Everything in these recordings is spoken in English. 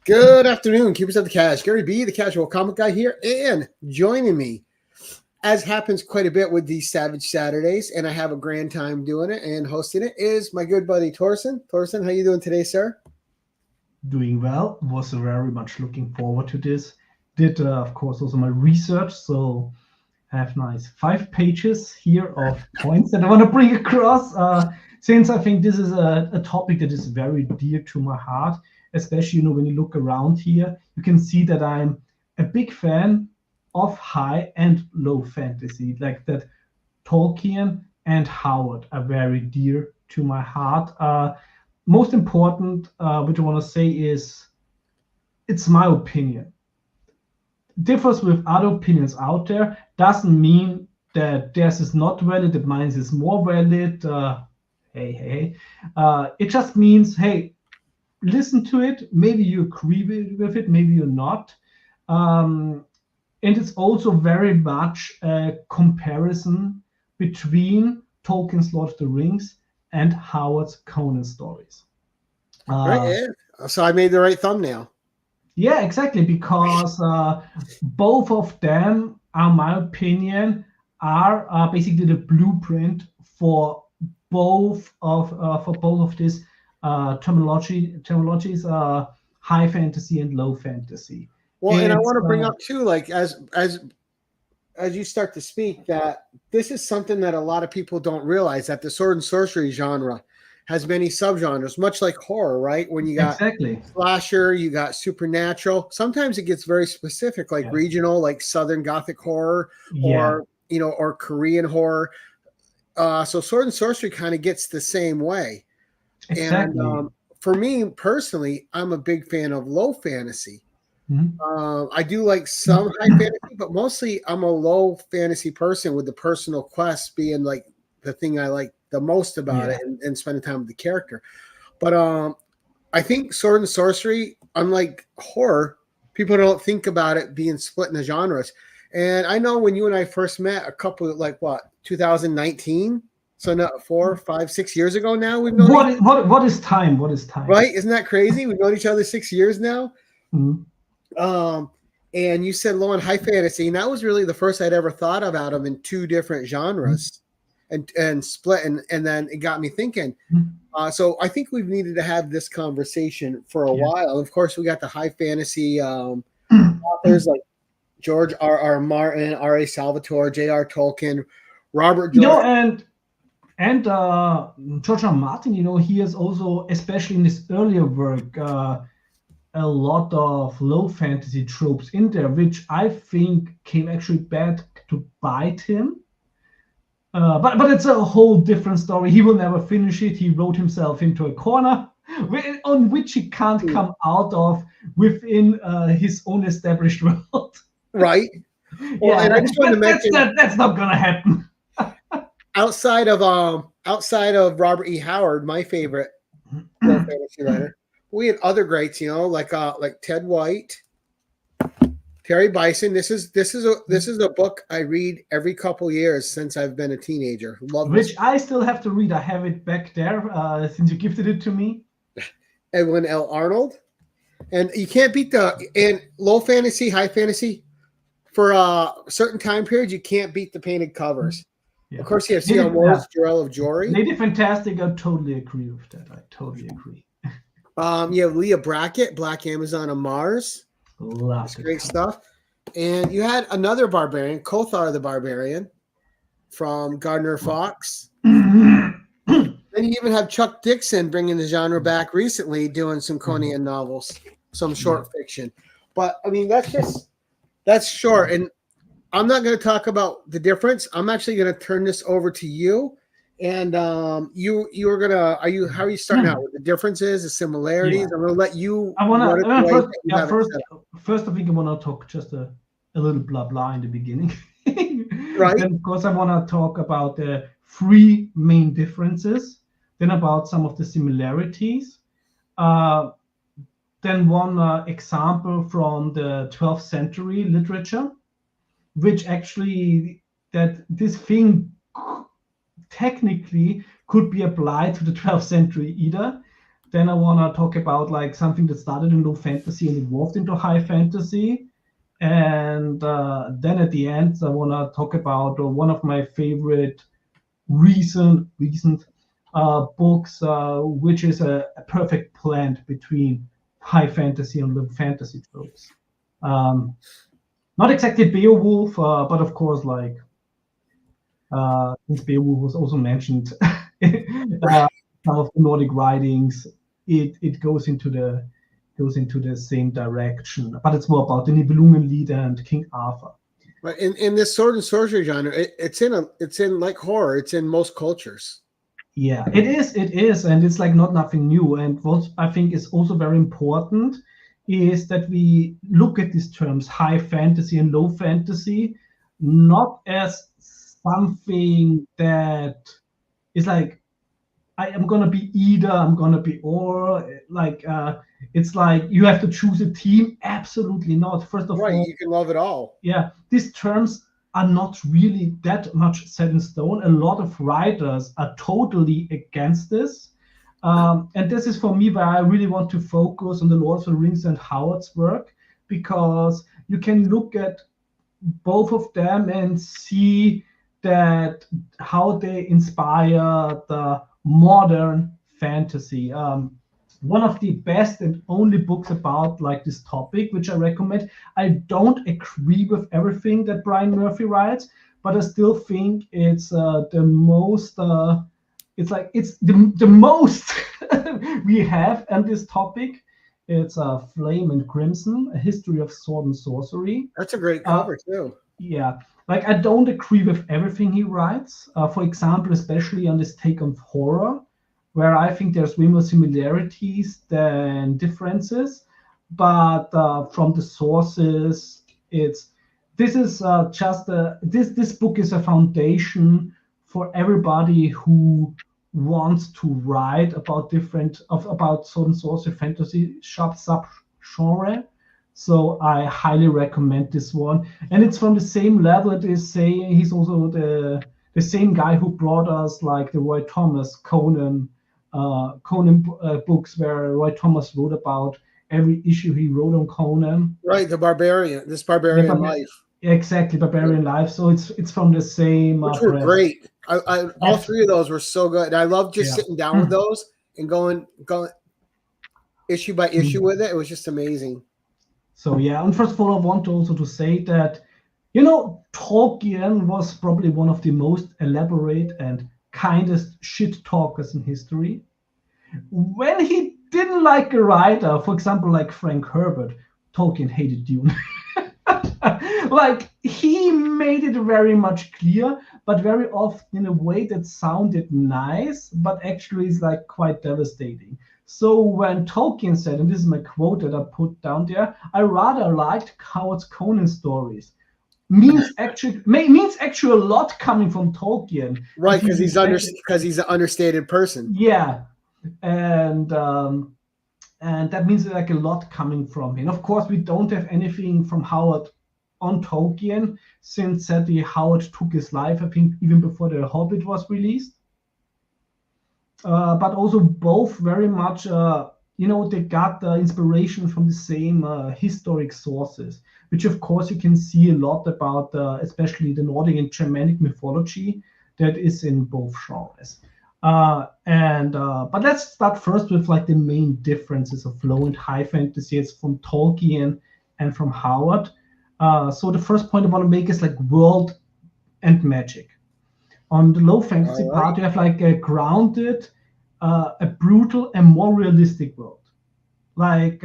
Good afternoon, keepers of the cash. Gary B, the casual comic guy here, and joining me, as happens quite a bit with these Savage Saturdays, and I have a grand time doing it and hosting it, is my good buddy Torsten. Torsten, how you doing today, sir? Doing well. Was very much looking forward to this. Did, of course, also my research, so I have nice 5 pages here of points that I want to bring across, since I think this is a topic that is very dear to my heart, especially, when you look around here, you can see that I'm a big fan of high and low fantasy, like that Tolkien and Howard are very dear to my heart. Most important, which I want to say is, it's my opinion. Differs with other opinions out there, doesn't mean that theirs is not valid, that mine is more valid. Hey. It just means, hey, listen to it. Maybe you agree with it, maybe you're not. And it's also very much a comparison between Tolkien's Lord of the Rings and Howard's Conan stories. Right, yeah. So I made the right thumbnail. Yeah, exactly, because both of them, in my opinion, are basically the blueprint for both of these terminologies, high fantasy and low fantasy. Well, and I want to bring up too, like as you start to speak, that this is something that a lot of people don't realize, that the sword and sorcery genre has many subgenres, much like horror, right? When you got slasher, you got supernatural. Sometimes it gets very specific, like regional, like Southern Gothic horror, or or Korean horror. So sword and sorcery kind of gets the same way. Exactly. And for me personally, I'm a big fan of low fantasy. Mm-hmm. I do like some high fantasy, but mostly I'm a low fantasy person, with the personal quest being like the thing I like the most about it, and spending time with the character. But I think sword and sorcery, unlike horror, people don't think about it being split into genres. And I know when you and I first met, a couple of, like, what, 2019? So not 4, 5, 6 years ago now. We've known what is time? What is time? Right? Isn't that crazy? We've known each other 6 years now. Mm-hmm. And you said low and high fantasy, and that was really the first I'd ever thought about them in 2 different genres, and split, and then it got me thinking. So I think we've needed to have this conversation for a while. Of course, we got the high fantasy authors like George R.R. Martin, R.A. Salvatore, J.R. Tolkien, Robert Jordan. And George R. Martin, he has also, especially in this earlier work, a lot of low fantasy tropes in there, which I think came actually back to bite him. But it's a whole different story. He will never finish it. He wrote himself into a corner on which he can't come out of within his own established world. Right. Well, and I just want to mention that's not gonna happen. outside of Robert E. Howard, my favorite low fantasy writer, we had other greats, like Ted White, Terry Bison. This is a book I read every couple years since I've been a teenager. Which I still have to read. I have it back there since you gifted it to me. Edwin L. Arnold. And you can't beat in low fantasy, high fantasy, for certain time periods, you can't beat the painted covers. Yeah. Of course, you have C.L. Moore's Jarell of Jory. Lady Fantastic, I totally agree with that. I totally agree. You have Leah Brackett, Black Amazon of Mars. That's great stuff. And you had another barbarian, Kothar the Barbarian, from Gardner Fox. Then you even have Chuck Dixon bringing the genre back recently, doing some Conan novels, some short fiction. But I mean, that's short. And I'm not going to talk about the difference. I'm actually going to turn this over to you. And you are gonna. How are you starting out with the differences, the similarities? I'm gonna let you. First, I think I want to talk just a little blah blah in the beginning. Right. Then, of course, I want to talk about the 3 main differences. Then about some of the similarities. Then one example from the 12th century literature, which actually that this thing technically could be applied to the 12th century either. Then I want to talk about like something that started in low fantasy and evolved into high fantasy. And then at the end, I want to talk about one of my favorite recent books, which is a perfect blend between high fantasy and low fantasy tropes. Not exactly Beowulf, but of course, like since Beowulf was also mentioned, some of the Nordic writings, it goes into the same direction, but it's more about the Nibelungen and King Arthur. Right, in this sword and sorcery genre, it's in like horror. It's in most cultures. Yeah, it is, and it's like not nothing new. And what I think is also very important is that we look at these terms, high fantasy and low fantasy, not as something that is like I am gonna be either, I'm gonna be or, like it's like you have to choose a team. Absolutely not. First of all, you can love it all. Yeah, these terms are not really that much set in stone. A lot of writers are totally against this. And this is for me where I really want to focus on the Lord of the Rings and Howard's work, because you can look at both of them and see that how they inspire the modern fantasy. One of the best and only books about like this topic, which I recommend. I don't agree with everything that Brian Murphy writes, but I still think it's the most. It's the most we have on this topic. It's Flame and Crimson: A History of Sword and Sorcery. That's a great cover too. Yeah, like I don't agree with everything he writes. For example, especially on this take on horror, where I think there's way more similarities than differences. But from the sources, this is just this book is a foundation for everybody who wants to write about about sword and sorcery fantasy sub genre. So I highly recommend this one, and it's from the same level. It is saying he's also the same guy who brought us like the Roy Thomas Conan books, where Roy Thomas wrote about every issue he wrote on Conan. Right, Barbarian Life. Exactly, Barbarian Life. So it's from the same. Which were great. All three of those were so good. And I love just sitting down with those and going issue by issue with it. It was just amazing. So yeah, and first of all, I want also to say that, Tolkien was probably one of the most elaborate and kindest shit talkers in history. When he didn't like a writer, for example, like Frank Herbert, Tolkien hated Dune. Like, he made it very much clear, but very often in a way that sounded nice, but actually is like quite devastating. So when Tolkien said, and this is my quote that I put down there, I rather liked Howard's Conan stories, means actually a lot coming from Tolkien. Right, because he's an understated person. Yeah, and that means like a lot coming from him. Of course, we don't have anything from Howard on Tolkien, since sadly Howard took his life, I think, even before The Hobbit was released. But also both very much, they got the inspiration from the same historic sources, which of course you can see a lot about, especially the Nordic and Germanic mythology that is in both genres. But let's start first with like the main differences of low and high fantasy. It's from Tolkien and from Howard. So the first point I want to make is like world and magic. On the low fantasy part, you have like a grounded, a brutal and more realistic world. Like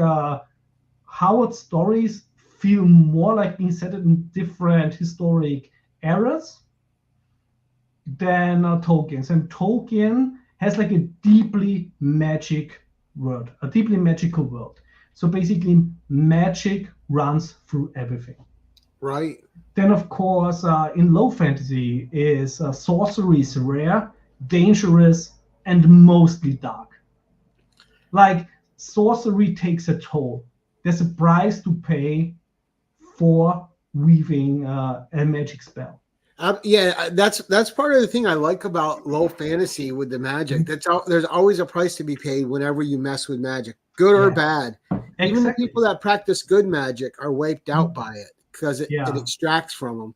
Howard's stories feel more like being set in different historic eras than Tolkien's. And Tolkien has like a deeply magical world. So basically, magic runs through everything. Right. Then, of course, in low fantasy is sorcery is rare, dangerous, and mostly dark. Like, sorcery takes a toll. There's a price to pay for weaving a magic spell. Yeah, that's part of the thing I like about low fantasy with the magic. There's always a price to be paid whenever you mess with magic, good or bad. Even the people that practice good magic are wiped out by it because it extracts from them.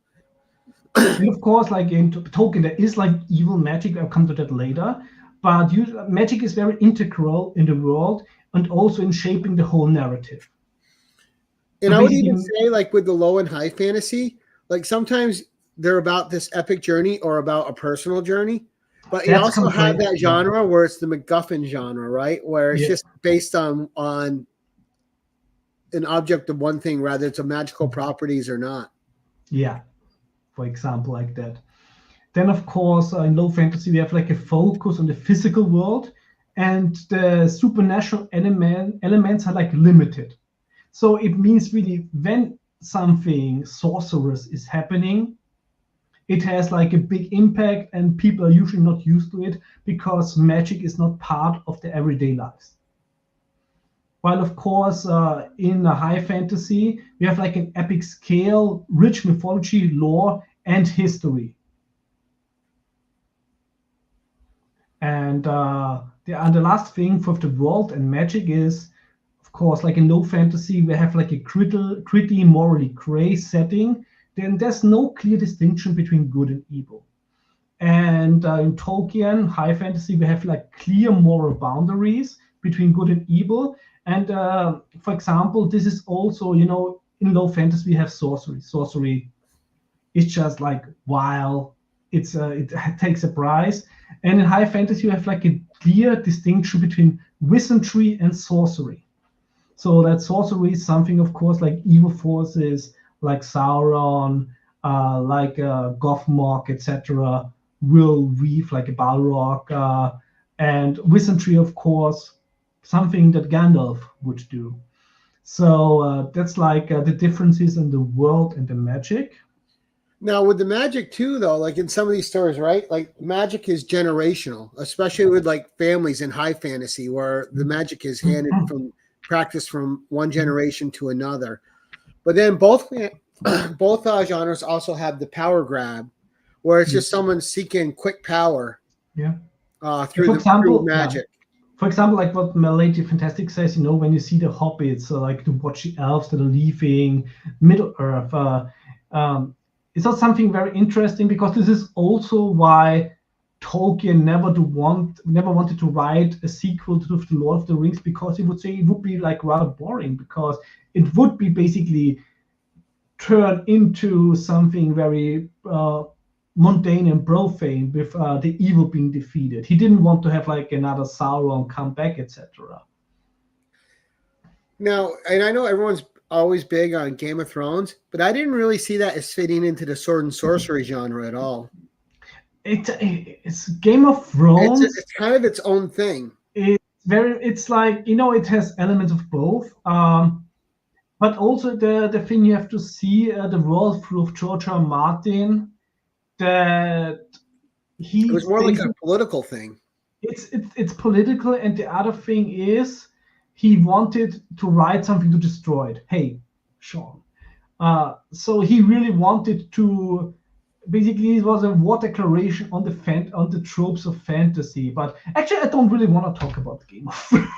And of course, like in Tolkien, there is like evil magic. I'll come to that later. But magic is very integral in the world and also in shaping the whole narrative. And so I would even say, like with the low and high fantasy, like sometimes they're about this epic journey or about a personal journey, but you also have that genre where it's the MacGuffin genre, right? Where it's just based on an object of one thing, rather it's a magical properties or not. Yeah, for example, like that. Then, of course, in low fantasy, we have like a focus on the physical world, and the supernatural elements are like limited. So it means really when something sorcerous is happening, it has like a big impact, and people are usually not used to it because magic is not part of their everyday lives. While of course in a high fantasy, we have like an epic scale, rich mythology, lore, and history. And the last thing for the world and magic is, of course, like in low fantasy, we have like a gritty, morally gray setting. Then there's no clear distinction between good and evil. And in Tolkien, high fantasy, we have like clear moral boundaries between good and evil. And for example, this is also, in low fantasy, we have sorcery. Sorcery is just like wild. It takes a prize. And in high fantasy, you have like a clear distinction between wizardry and sorcery. So that sorcery is something, of course, like evil forces, like Sauron, like Gothmog, etc., will weave like a Balrog, and wizardry, of course, something that Gandalf would do. So that's like the differences in the world and the magic. Now, with the magic too, though, like in some of these stories, right? Like magic is generational, especially with like families in high fantasy, where the magic is handed from practice from one generation to another. But then both genres also have the power grab, where it's just someone seeking quick power. Yeah. Through magic. For example, like what Lady Fantastic says, when you see the hobbits, like to watch the elves that are leaving Middle Earth, it's not something very interesting, because this is also why Tolkien never wanted to write a sequel to The Lord of the Rings, because he would say it would be like rather boring, because it would be basically turned into something very mundane and profane with the evil being defeated. He didn't want to have like another Sauron come back, etc. Now, and I know everyone's always big on Game of Thrones, but I didn't really see that as fitting into the sword and sorcery genre at all. It's Game of Thrones. It's kind of its own thing. It's like, it has elements of both. But also the thing you have to see the world through of George R. R. Martin, that it was more like a political thing. It's political, and the other thing is he wanted to write something to destroy it. Hey, Sean. So he really wanted to. Basically, it was a war declaration on the tropes of fantasy. But actually, I don't really want to talk about the Game of Thrones.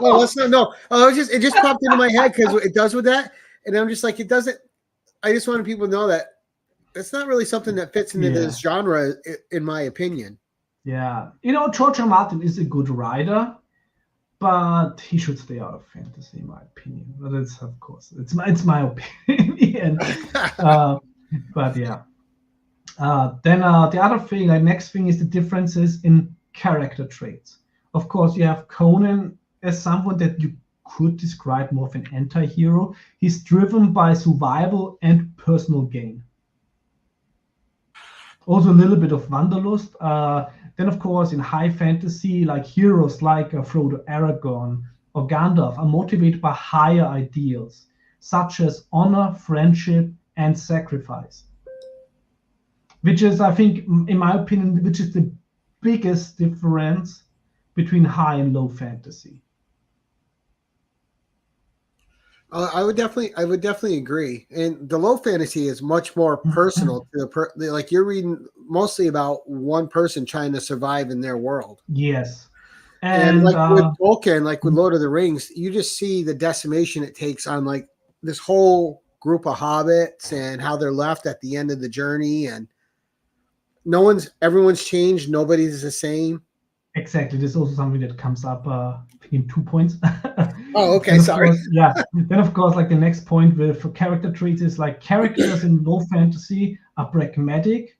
No, let's not. No, it just popped into my head because it does with that, and I'm just like, it doesn't. I just wanted people to know that it's not really something that fits into this genre, in my opinion. Yeah, George R. R. Martin is a good writer, but he should stay out of fantasy, in my opinion. But it's, of course, it's my opinion. But yeah. Then the other thing, next thing, is the differences in character traits. Of course, you have Conan as someone that you could describe more of an anti-hero. He's driven by survival and personal gain. Also a little bit of wanderlust. Then, of course, in high fantasy, like heroes like Frodo, Aragorn, or Gandalf are motivated by higher ideals, such as honor, friendship, and sacrifice. Which is, I think, in my opinion, which is the biggest difference between high and low fantasy. I would definitely agree. And the low fantasy is much more personal to like you're reading mostly about one person trying to survive in their world. Yes. And like with Tolkien, like with Lord of the Rings, you just see the decimation it takes on like this whole group of hobbits and how they're left at the end of the journey, and everyone's changed, nobody's the same. Exactly. This is also something that comes up in 2 points. Oh, okay, sorry. Course, yeah. Then of course, like the next point for character traits is like characters in low fantasy are pragmatic,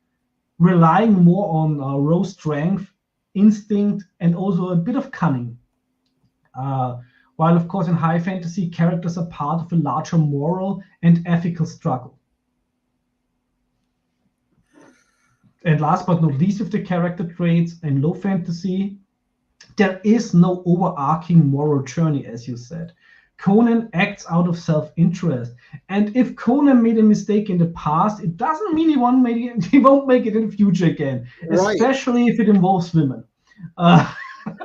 relying more on raw strength, instinct, and also a bit of cunning. While of course in high fantasy, characters are part of a larger moral and ethical struggle. And last but not least, with the character traits in low fantasy, there is no overarching moral journey, as you said. Conan acts out of self-interest, and if Conan made a mistake in the past, it doesn't mean he won't make it in the future again, right. Especially if it involves women.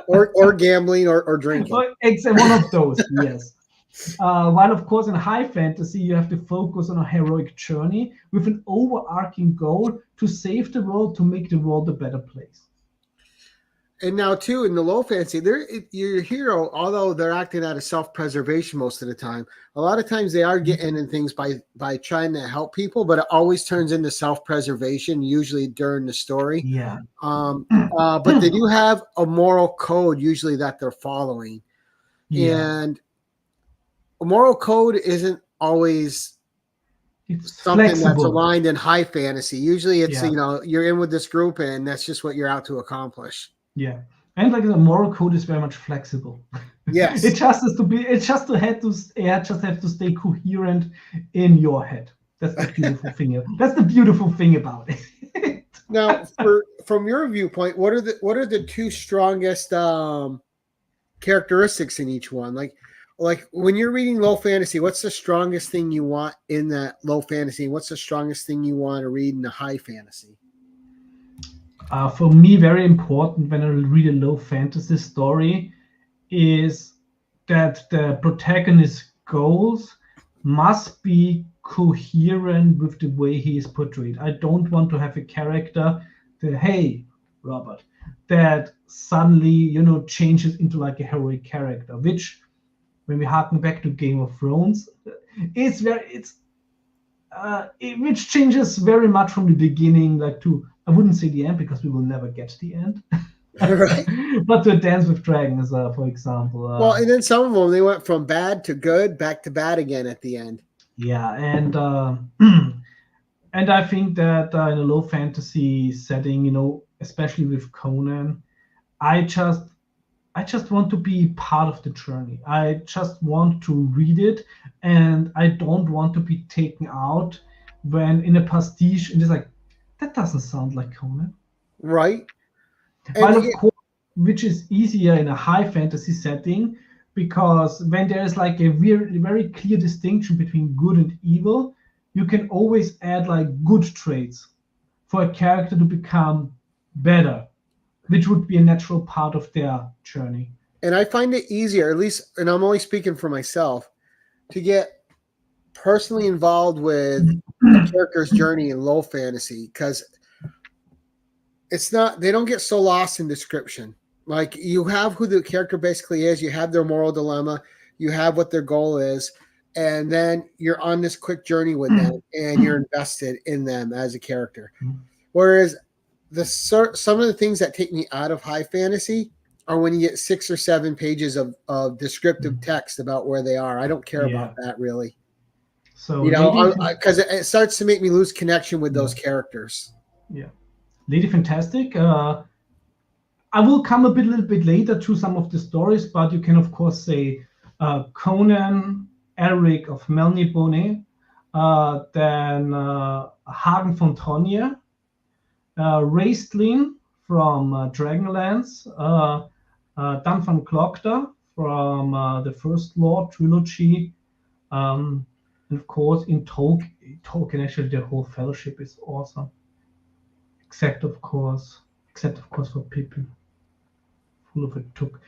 Or gambling or drinking. Except one of those, yes. While of course in high fantasy you have to focus on a heroic journey with an overarching goal to save the world, to make the world a better place. And now too in the low fantasy, your hero, although they're acting out of self-preservation most of the time, a lot of times they are getting in things by trying to help people, but it always turns into self-preservation, usually during the story. Yeah. But they do have a moral code usually that they're following. Yeah. And a moral code isn't always something flexible. That's aligned in high fantasy. Usually it's, you're in with this group and that's just what you're out to accomplish. Yeah. And like the moral code is very much flexible. Yes. It just have to stay coherent in your head. That's the beautiful thing. That's the beautiful thing about it. Now, from your viewpoint, what are the two strongest characteristics in each one? Like when you're reading low fantasy, what's the strongest thing you want in that low fantasy? What's the strongest thing you want to read in the high fantasy? For me, very important when I read a low fantasy story is that the protagonist's goals must be coherent with the way he is portrayed. I don't want to have a character that, hey, Robert, that suddenly, changes into like a heroic character, which, when we harken back to Game of Thrones, which changes very much from the beginning, like to, I wouldn't say the end because we will never get the end, right. But to Dance with Dragons, for example. Well, and then some of them, they went from bad to good, back to bad again at the end. Yeah, and and I think that in a low fantasy setting, especially with Conan, I just want to be part of the journey. I just want to read it, and I don't want to be taken out when in a pastiche and it's like, that doesn't sound like Conan. Right. But of course, which is easier in a high fantasy setting, because when there's like a very, very clear distinction between good and evil, you can always add like good traits for a character to become better, which would be a natural part of their journey. And I find it easier, at least, and I'm only speaking for myself, to get personally involved with a character's journey in low fantasy, because they don't get so lost in description. Like, you have who the character basically is, you have their moral dilemma, you have what their goal is, and then you're on this quick journey with them and you're invested in them as a character. Whereas some of the things that take me out of high fantasy are when you get 6 or 7 pages of descriptive text about where they are. I don't care about that really. So, because it starts to make me lose connection with those characters. Yeah. Lady Fantastic. I will come a little bit later to some of the stories, but you can of course say Conan, Eric of Melnibone, then Hagen von Tronje, Raistlin from Dragonlance, Dan van Klokter from the First Lord trilogy, and of course in Tolkien actually the whole fellowship is awesome, except of course for people full of a took.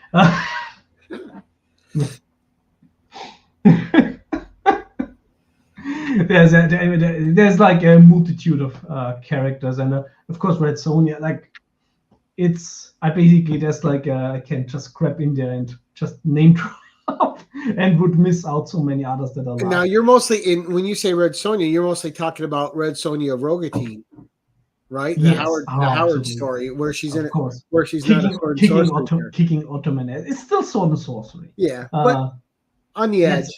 there's like a multitude of characters, and of course Red Sonja, like I basically just like I can just grab in there and just name drop and would miss out so many others that are alive. Now you're mostly when you say Red Sonja, you're mostly talking about Red Sonja Rogatine, right? The Yes, Howard story where she's of course. where she's not a sword and sorcery. Kicking Ottoman. It's still sword and sorcery. Yeah, but on the edge.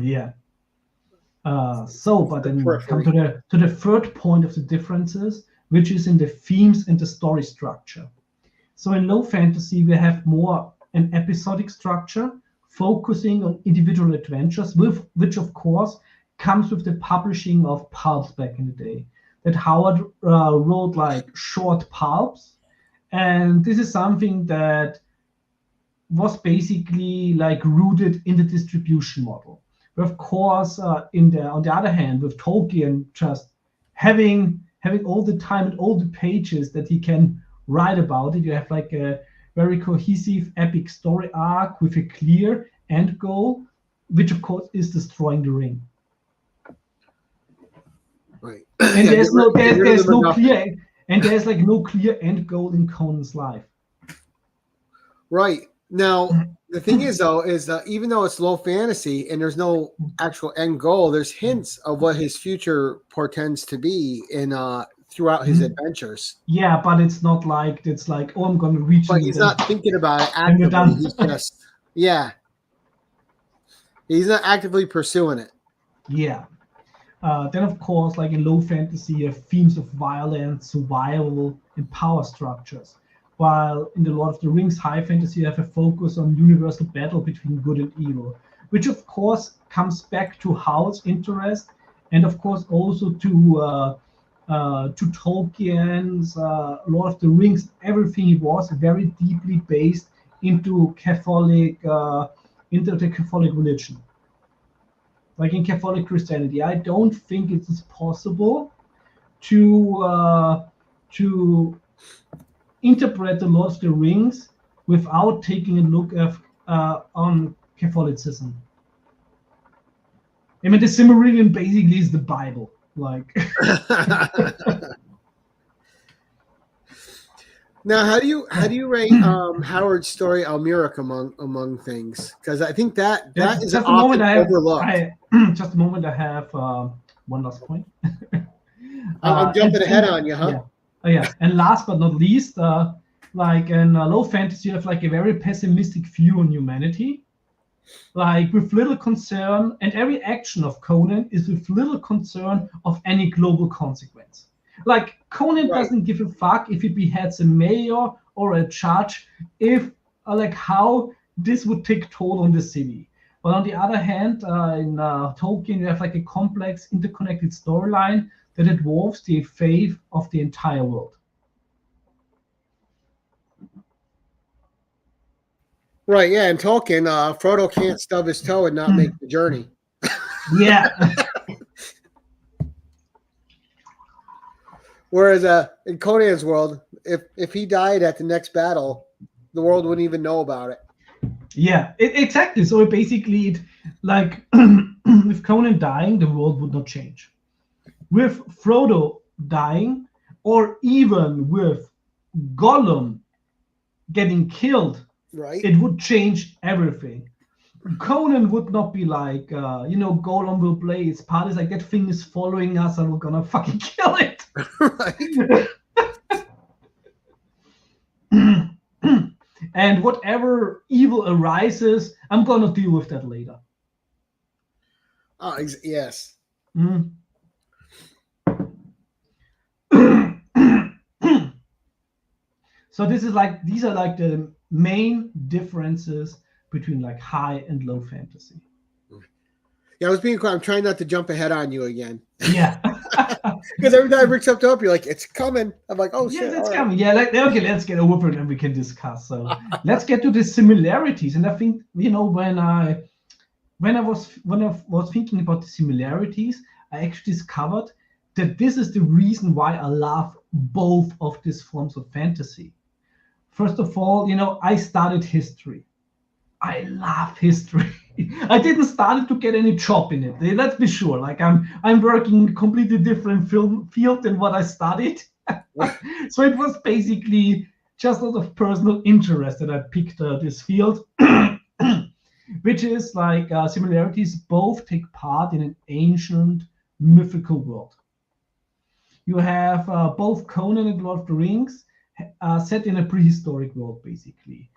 Yeah. But then come to the third point of the differences, which is in the themes and the story structure. So in low fantasy, we have more an episodic structure, focusing on individual adventures, which of course comes with the publishing of pulps back in the day. That Howard wrote like short pulps, and this is something that was basically like rooted in the distribution model. But of course, on the other hand, with Tolkien just having all the time and all the pages that he can write about it, you have like a very cohesive epic story arc with a clear end goal, which of course is destroying the ring. Right. And there's no clear end goal in Conan's life. Right. Now, the thing is, though, is that even though it's low fantasy and there's no actual end goal, there's hints of what his future portends to be in throughout his adventures. Yeah, but it's not like oh, I'm going to reach. But he's not thinking about it actively. He's just he's not actively pursuing it. Yeah. Then, of course, like in low fantasy, you have themes of violence, survival, and power structures. While in the Lord of the Rings high fantasy, you have a focus on universal battle between good and evil, which of course comes back to Howard's interest, and of course also to Tolkien's Lord of the Rings. Everything was very deeply based into the Catholic religion. Like in Catholic Christianity, I don't think it is possible to interpret the Lord of the Rings without taking a look on Catholicism. I mean, the Silmarillion basically is the Bible. Like. Now, how do you rate Howard's story Almeric among things? Because I think that is an often overlooked. Just a moment, I have one last point. I'm jumping ahead on you, huh? Yeah. And last but not least, like in low fantasy, you have like a very pessimistic view on humanity, like with little concern, and every action of Conan is with little concern of any global consequence. Like Conan doesn't give a fuck if he beheads a mayor or a judge, if like how this would take toll on the city. But on the other hand, in Tolkien, you have like a complex, interconnected storyline that involves the fate of the entire world. Right, yeah, and Tolkien, Frodo can't stub his toe and not make the journey. Yeah. Whereas in Conan's world, if he died at the next battle, the world wouldn't even know about it. Yeah, exactly. So basically, like with Conan dying, the world would not change. With Frodo dying, or even with Gollum getting killed, it would change everything. Conan would not be like, Gollum will play his part. It's like, that thing is following us and we're gonna fucking kill it. And whatever evil arises, I'm gonna deal with that later. Oh, yes. So these are like the main differences between like high and low fantasy. Yeah, I was being quiet. I'm trying not to jump ahead on you again. Yeah. Because every time Rick jumped up, you're like, it's coming. I'm like, oh shit. Yeah, it's coming. Yeah, okay, let's get over it and we can discuss. So let's get to the similarities. And I think, when I was thinking about the similarities, I actually discovered that this is the reason why I love both of these forms of fantasy. First of all, I studied history. I love history. I didn't start to get any job in it. Let's be sure. Like I'm working in a completely different field than what I studied. So it was basically just out of personal interest that I picked this field, which is like similarities both take part in an ancient mythical world. You have both Conan and Lord of the Rings set in a prehistoric world, basically.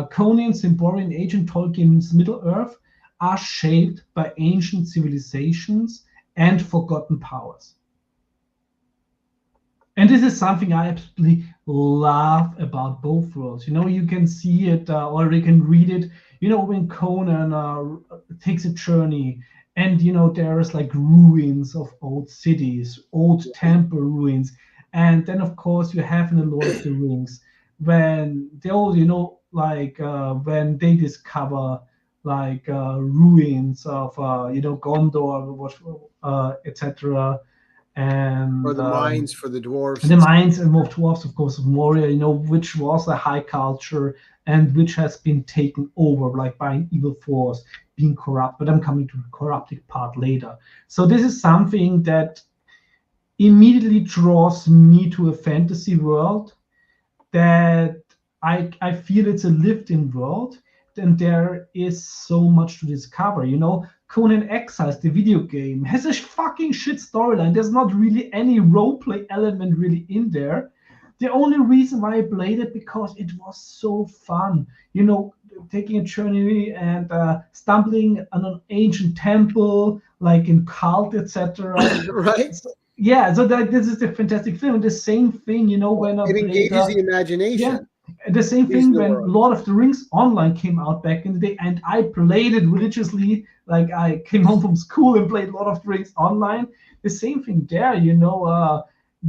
Conan's Cymbrian Age and Tolkien's Middle-earth are shaped by ancient civilizations and forgotten powers. And this is something I absolutely love about both worlds. You know, you can see it or you can read it, you know, when Conan takes a journey and, you know, there's like ruins of old cities, old temple ruins. And then, of course, you have in the Lord of the Rings, when they all, you know, like when they discover like ruins of, you know, Gondor, etc. And or the mines for the dwarves. The mines and more dwarves, of course, of Moria, you know, which was a high culture and which has been taken over like by an evil force, being corrupt. But I'm coming to the corrupted part later. So this is something that immediately draws me to a fantasy world that I feel it's a lived-in world, and there is so much to discover. You know, Conan Exiles, the video game, has a fucking shit storyline. There's not really any roleplay element really in there. The only reason why I played it because it was so fun. You know, taking a journey and stumbling on an ancient temple, like in cult, etc. Right. Yeah, so this is a fantastic film. The same thing, you know, when it engages the imagination. Yeah, the same thing when Lord of the Rings Online came out back in the day, and I played it religiously. Like I came home from school and played Lord of the Rings Online. The same thing there, you know,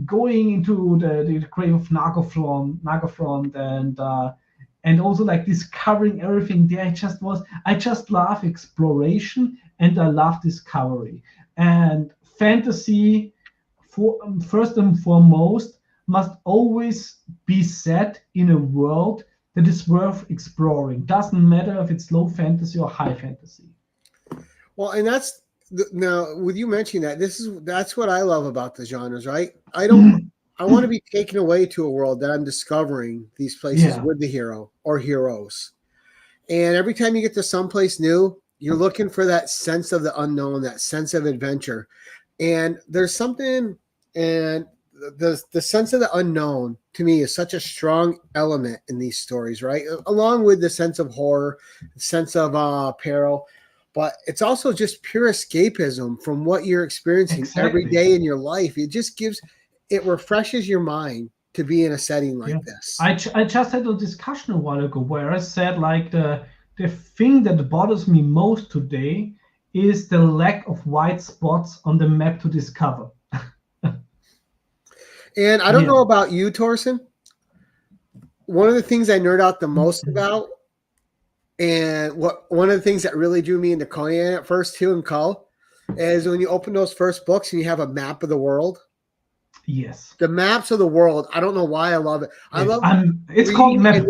going into the grave of Nargothrond and also like discovering everything there. I just love exploration and I love discovery. And fantasy, first and foremost, must always be set in a world that is worth exploring. Doesn't matter if it's low fantasy or high fantasy. Well, and that's now with you mentioning that's what I love about the genres, right? I want to be taken away to a world that I'm discovering these places with the hero or heroes. And every time you get to someplace new, you're looking for that sense of the unknown, that sense of adventure. And there's something, and the sense of the unknown to me is such a strong element in these stories, right? Along with the sense of horror, the sense of peril, but it's also just pure escapism from what you're experiencing every day in your life. It refreshes your mind to be in a setting like this. I just had a discussion a while ago where I said like the thing that bothers me most today is the lack of white spots on the map to discover. And I don't know about you, Torsten. One of the things I nerd out the most about, and one of the things that really drew me into Conan at first too, and Cull, is when you open those first books and you have a map of the world. Yes. The maps of the world. I don't know why I love it. I love it's called map.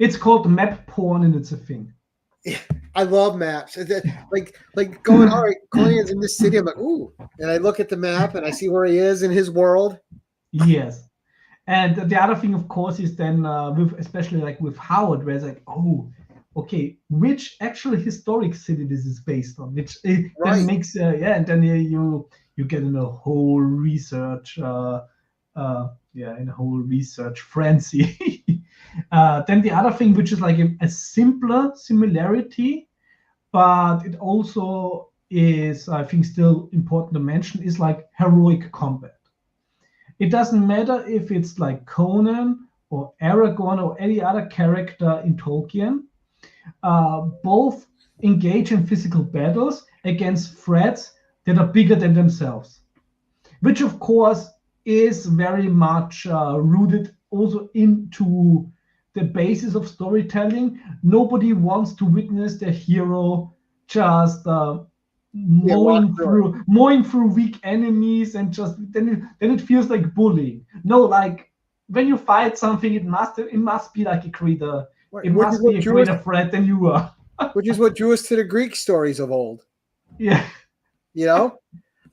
It's called map porn, and it's a thing. Yeah, I love maps. Like going, all right, Conan's in this city. I'm like, ooh, and I look at the map and I see where he is in his world. Yes, and the other thing, of course, is then especially like with Howard, where it's like, oh, okay, which actually historic city this is based on, which then makes and then you get in a whole research in a whole research frenzy. Then the other thing, which is like a simpler similarity, but it also is, I think, still important to mention, is like heroic combat. It doesn't matter if it's like Conan or Aragorn or any other character in Tolkien. Both engage in physical battles against threats that are bigger than themselves, which of course is very much rooted also into the basis of storytelling. Nobody wants to witness the hero just mowing through weak enemies and just then it feels like bullying. No, like when you fight something, it must be like a greater. It must be a greater threat than you are. which is what drew us to the Greek stories of old. Yeah. You know?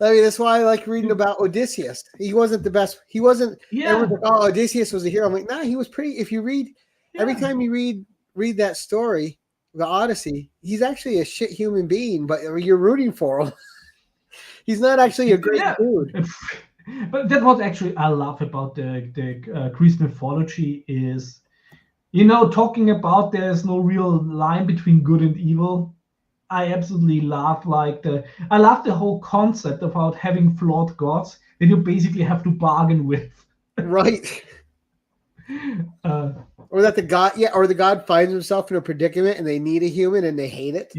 I mean, that's why I like reading about Odysseus. He wasn't the best. He wasn't. Yeah. Everyone's like, oh, Odysseus was a hero. I'm like, nah, he was pretty. If you read, every time you read that story, the Odyssey, he's actually a shit human being, but you're rooting for him. He's not actually a great dude. But that what actually I love about the Greek mythology is, talking about there's no real line between good and evil. I absolutely love I love the whole concept about having flawed gods that you basically have to bargain with. Right. Or that the god finds himself in a predicament and they need a human and they hate it.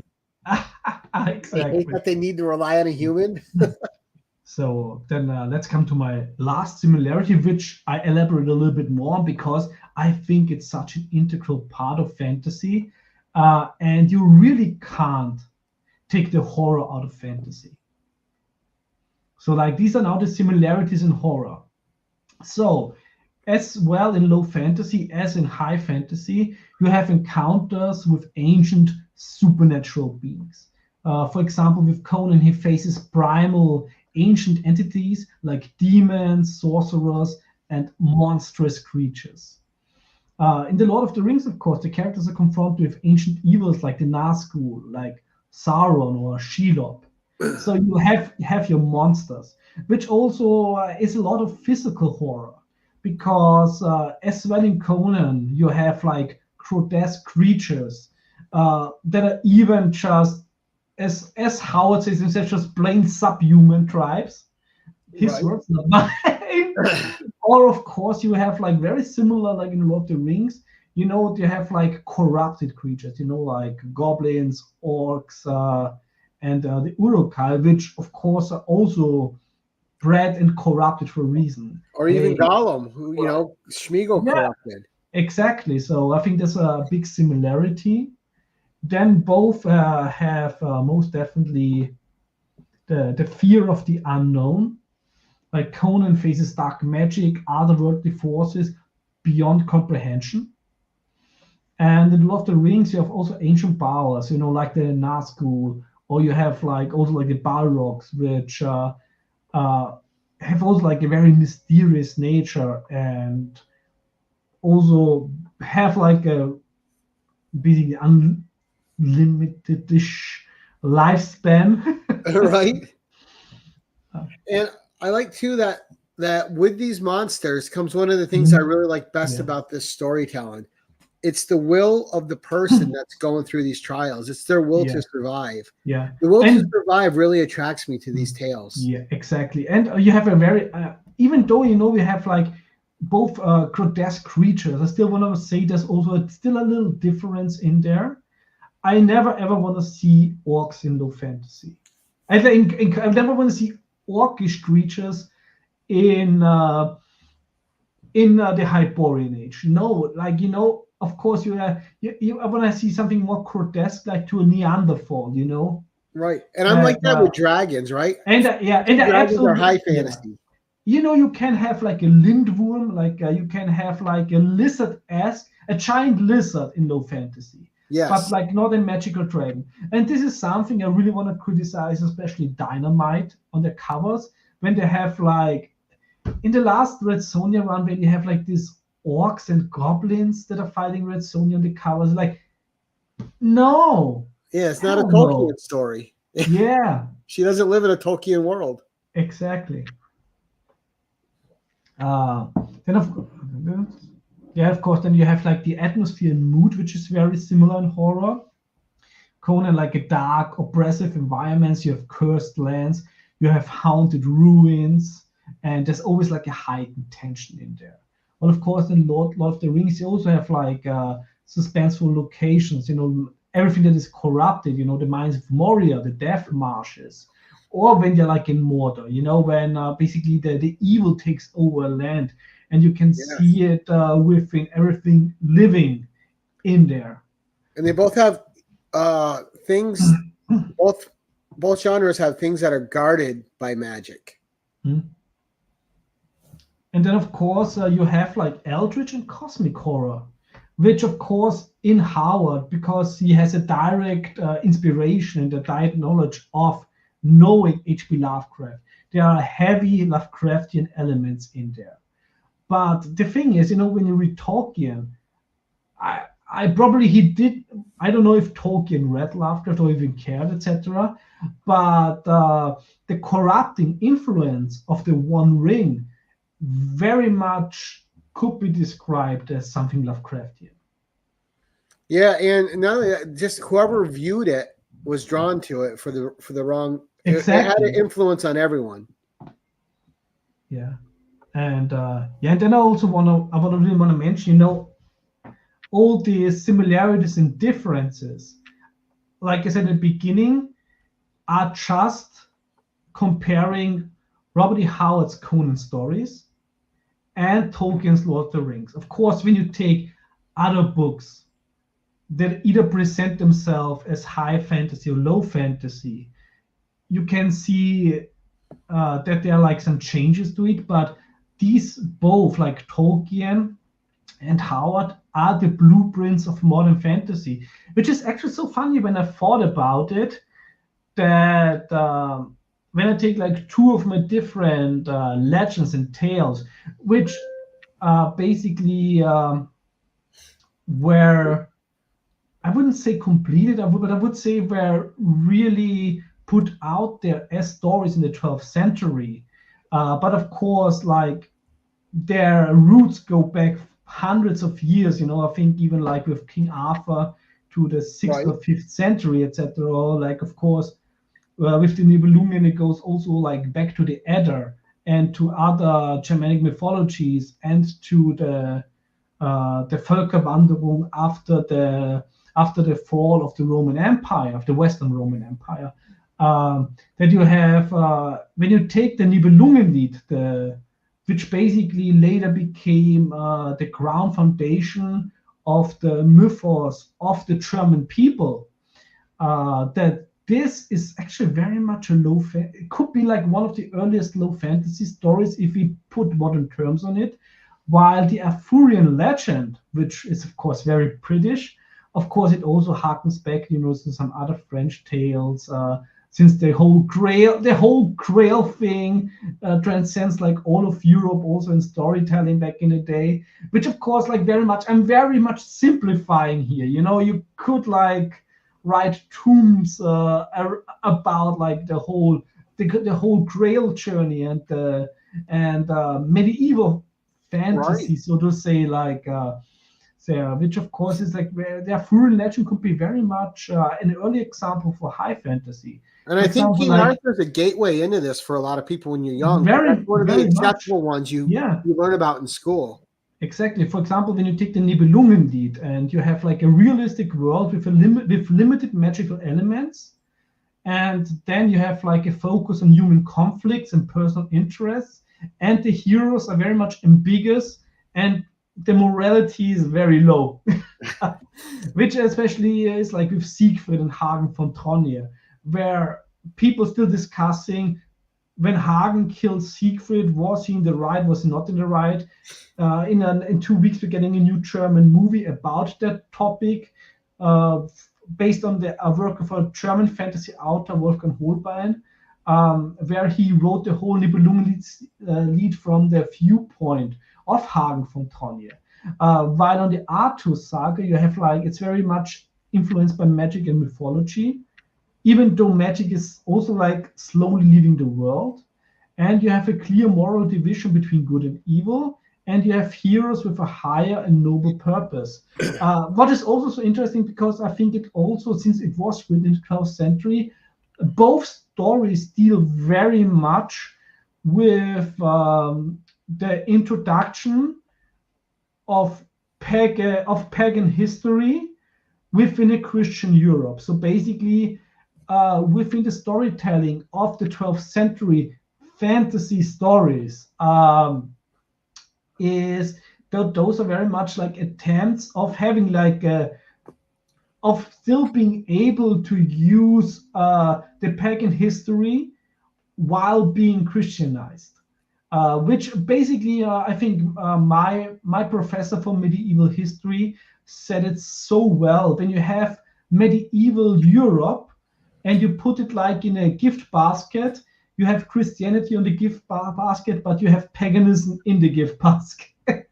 Exactly. They hate that they need to rely on a human. So then let's come to my last similarity, which I elaborate a little bit more on because I think it's such an integral part of fantasy. And you really can't take the horror out of fantasy. So these are now the similarities in horror. So as well in low fantasy as in high fantasy, you have encounters with ancient supernatural beings. For example, with Conan, he faces primal ancient entities like demons, sorcerers, and monstrous creatures. In The Lord of the Rings, of course, the characters are confronted with ancient evils like the Nazgul, like Sauron or Shelob. So you have your monsters, which also is a lot of physical horror, because as well in Conan, you have grotesque creatures that are even just, as Howard says himself, just plain subhuman tribes. His words, not mine. Or of course you have very similar in Lord of the Rings. You have corrupted creatures, like goblins, orcs, and the Uruk-hai, which of course are also bred and corrupted for a reason. Or even Gollum, who Smeagol corrupted. Exactly. So I think there's a big similarity. Then both have most definitely the fear of the unknown. Like Conan faces dark magic, otherworldly forces beyond comprehension. And in Lord of the Rings, you have also ancient powers, like the Nazgul, or you have also the Balrogs, which have also a very mysterious nature and also have a basically unlimited-ish lifespan. Right. And I like too that with these monsters comes one of the things I really like best about this storytelling. It's the will of the person that's going through these trials. It's their will to survive. Yeah. The will to survive really attracts me to these tales. Yeah, exactly. And you have a very, even though, we have both grotesque creatures, I still want to say there's also still a little difference in there. I never ever want to see orcs in low fantasy. I never want to see orcish creatures in the Hyperborean age. No, of course you want to see something more grotesque, like to a Neanderthal, Right, and I'm like that with dragons, right? And dragons are high fantasy. You can have a lindworm, you can have a lizard-esque, a giant lizard in low fantasy. Yes. But not a magical dragon. And this is something I really want to criticize, especially Dynamite on the covers, when they have in the last Red Sonja run, when you have these orcs and goblins that are fighting Red Sonja on the covers, no. Yeah, it's not a Tolkien story. Yeah. She doesn't live in a Tolkien world. Exactly. Then of course, then you have the atmosphere and mood, which is very similar in horror. Conan, a dark, oppressive environments. You have cursed lands. You have haunted ruins, and there's always a heightened tension in there. Well, of course, in Lord of the Rings, you also have suspenseful locations. Everything that is corrupted. The mines of Moria, the Death Marshes, or when you're in Mordor. When basically the evil takes over land. And you can see it within everything living in there. And they both have things. Both genres have things that are guarded by magic. And then, of course, you have eldritch and cosmic horror, which of course in Howard, because he has a direct inspiration and a direct knowledge of knowing H.P. Lovecraft, there are heavy Lovecraftian elements in there. But the thing is, when you read Tolkien, I probably I don't know if Tolkien read Lovecraft or even cared, etc. But the corrupting influence of the One Ring very much could be described as something Lovecraftian. Yeah, and not only that, just whoever viewed it was drawn to it for the wrong. Exactly. It had an influence on everyone. Yeah, and and then I also really want to mention, all the similarities and differences, like I said at the beginning, are just comparing Robert E. Howard's Conan stories and Tolkien's Lord of the Rings. Of course, when you take other books that either present themselves as high fantasy or low fantasy, you can see that there are like some changes to it, but these both, like Tolkien and Howard, are the blueprints of modern fantasy, which is actually so funny when I thought about it, that when I take like two of my different legends and tales, which basically were, I wouldn't say completed, but I would say were really put out there as stories in the 12th century. But of course, like their roots go back hundreds of years. I think even like with King Arthur to the 6th or 5th century, etc. Like, of course, with the Nibelungen, it goes also like back to the Edda and to other Germanic mythologies and to the Völkerwanderung after the fall of the Roman Empire, of the Western Roman Empire. That you have, when you take the Nibelungenlied, which basically later became the ground foundation of the mythos of the German people, that this is actually very much a it could be like one of the earliest low fantasy stories if we put modern terms on it, while the Arthurian legend, which is of course very British, of course it also harkens back, to some other French tales, since the whole Grail thing transcends like all of Europe, also in storytelling back in the day, which of course like I'm very much simplifying here. You could like write tombs about like the whole Grail journey and medieval fantasy, right, so to say, like there, which of course is like where the Arthurian legend could be very much an early example for high fantasy. And I think King Arthur is a gateway into this for a lot of people when you're young. That's one of the accessible ones you learn about in school. Exactly. For example, when you take the Nibelungenlied and you have like a realistic world with limited magical elements, and then you have like a focus on human conflicts and personal interests, and the heroes are very much ambiguous, and the morality is very low, which especially is like with Siegfried and Hagen von Tronje, where people still discussing when Hagen killed Siegfried, was he in the right, was he not in the right? In 2 weeks, we're getting a new German movie about that topic, based on the work of a German fantasy author, Wolfgang Holbein, where he wrote the whole Nibelungenlied from the viewpoint of Hagen von Tronje. While on the Artus saga, you have like, it's very much influenced by magic and mythology, even though magic is also like slowly leaving the world. And you have a clear moral division between good and evil, and you have heroes with a higher and noble purpose. What is also so interesting, because I think it also, since it was written in the 12th century, both stories deal very much with the introduction of pagan history within a Christian Europe. So basically, within the storytelling of the 12th century fantasy stories, those are very much like attempts of having like of still being able to use the pagan history while being Christianized. which basically I think my professor for medieval history said it so well. When you have medieval Europe and you put it like in a gift basket, you have Christianity on the gift basket, but you have paganism in the gift basket.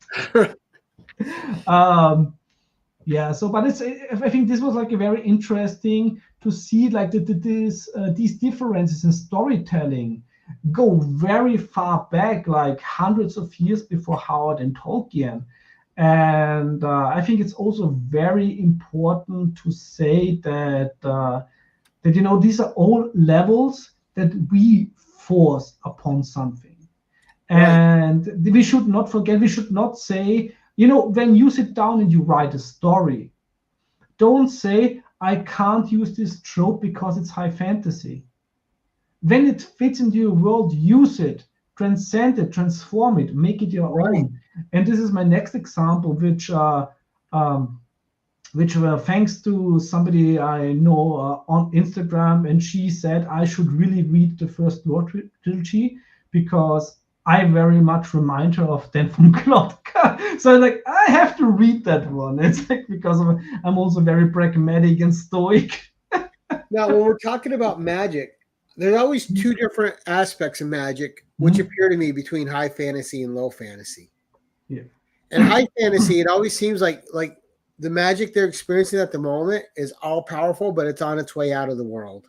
Yeah, so but I think this was like a very interesting to see like these differences in storytelling go very far back, like hundreds of years before Howard and Tolkien. And I think it's also very important to say that these are all levels that we force upon something. And we should not forget, we should not say, when you sit down and you write a story, don't say, I can't use this trope because it's high fantasy. When it fits into your world, use it, transcend it, transform it, make it your own. And this is my next example, which thanks to somebody I know on Instagram, and she said I should really read the first Lord trilogy because I very much remind her of Dan von Klotka. So I have to read that one. It's like because I'm also very pragmatic and stoic. Now, when we're talking about magic, there's always two different aspects of magic, which appear to me between high fantasy and low fantasy. Yeah. And high fantasy, it always seems like the magic they're experiencing at the moment is all powerful, but it's on its way out of the world.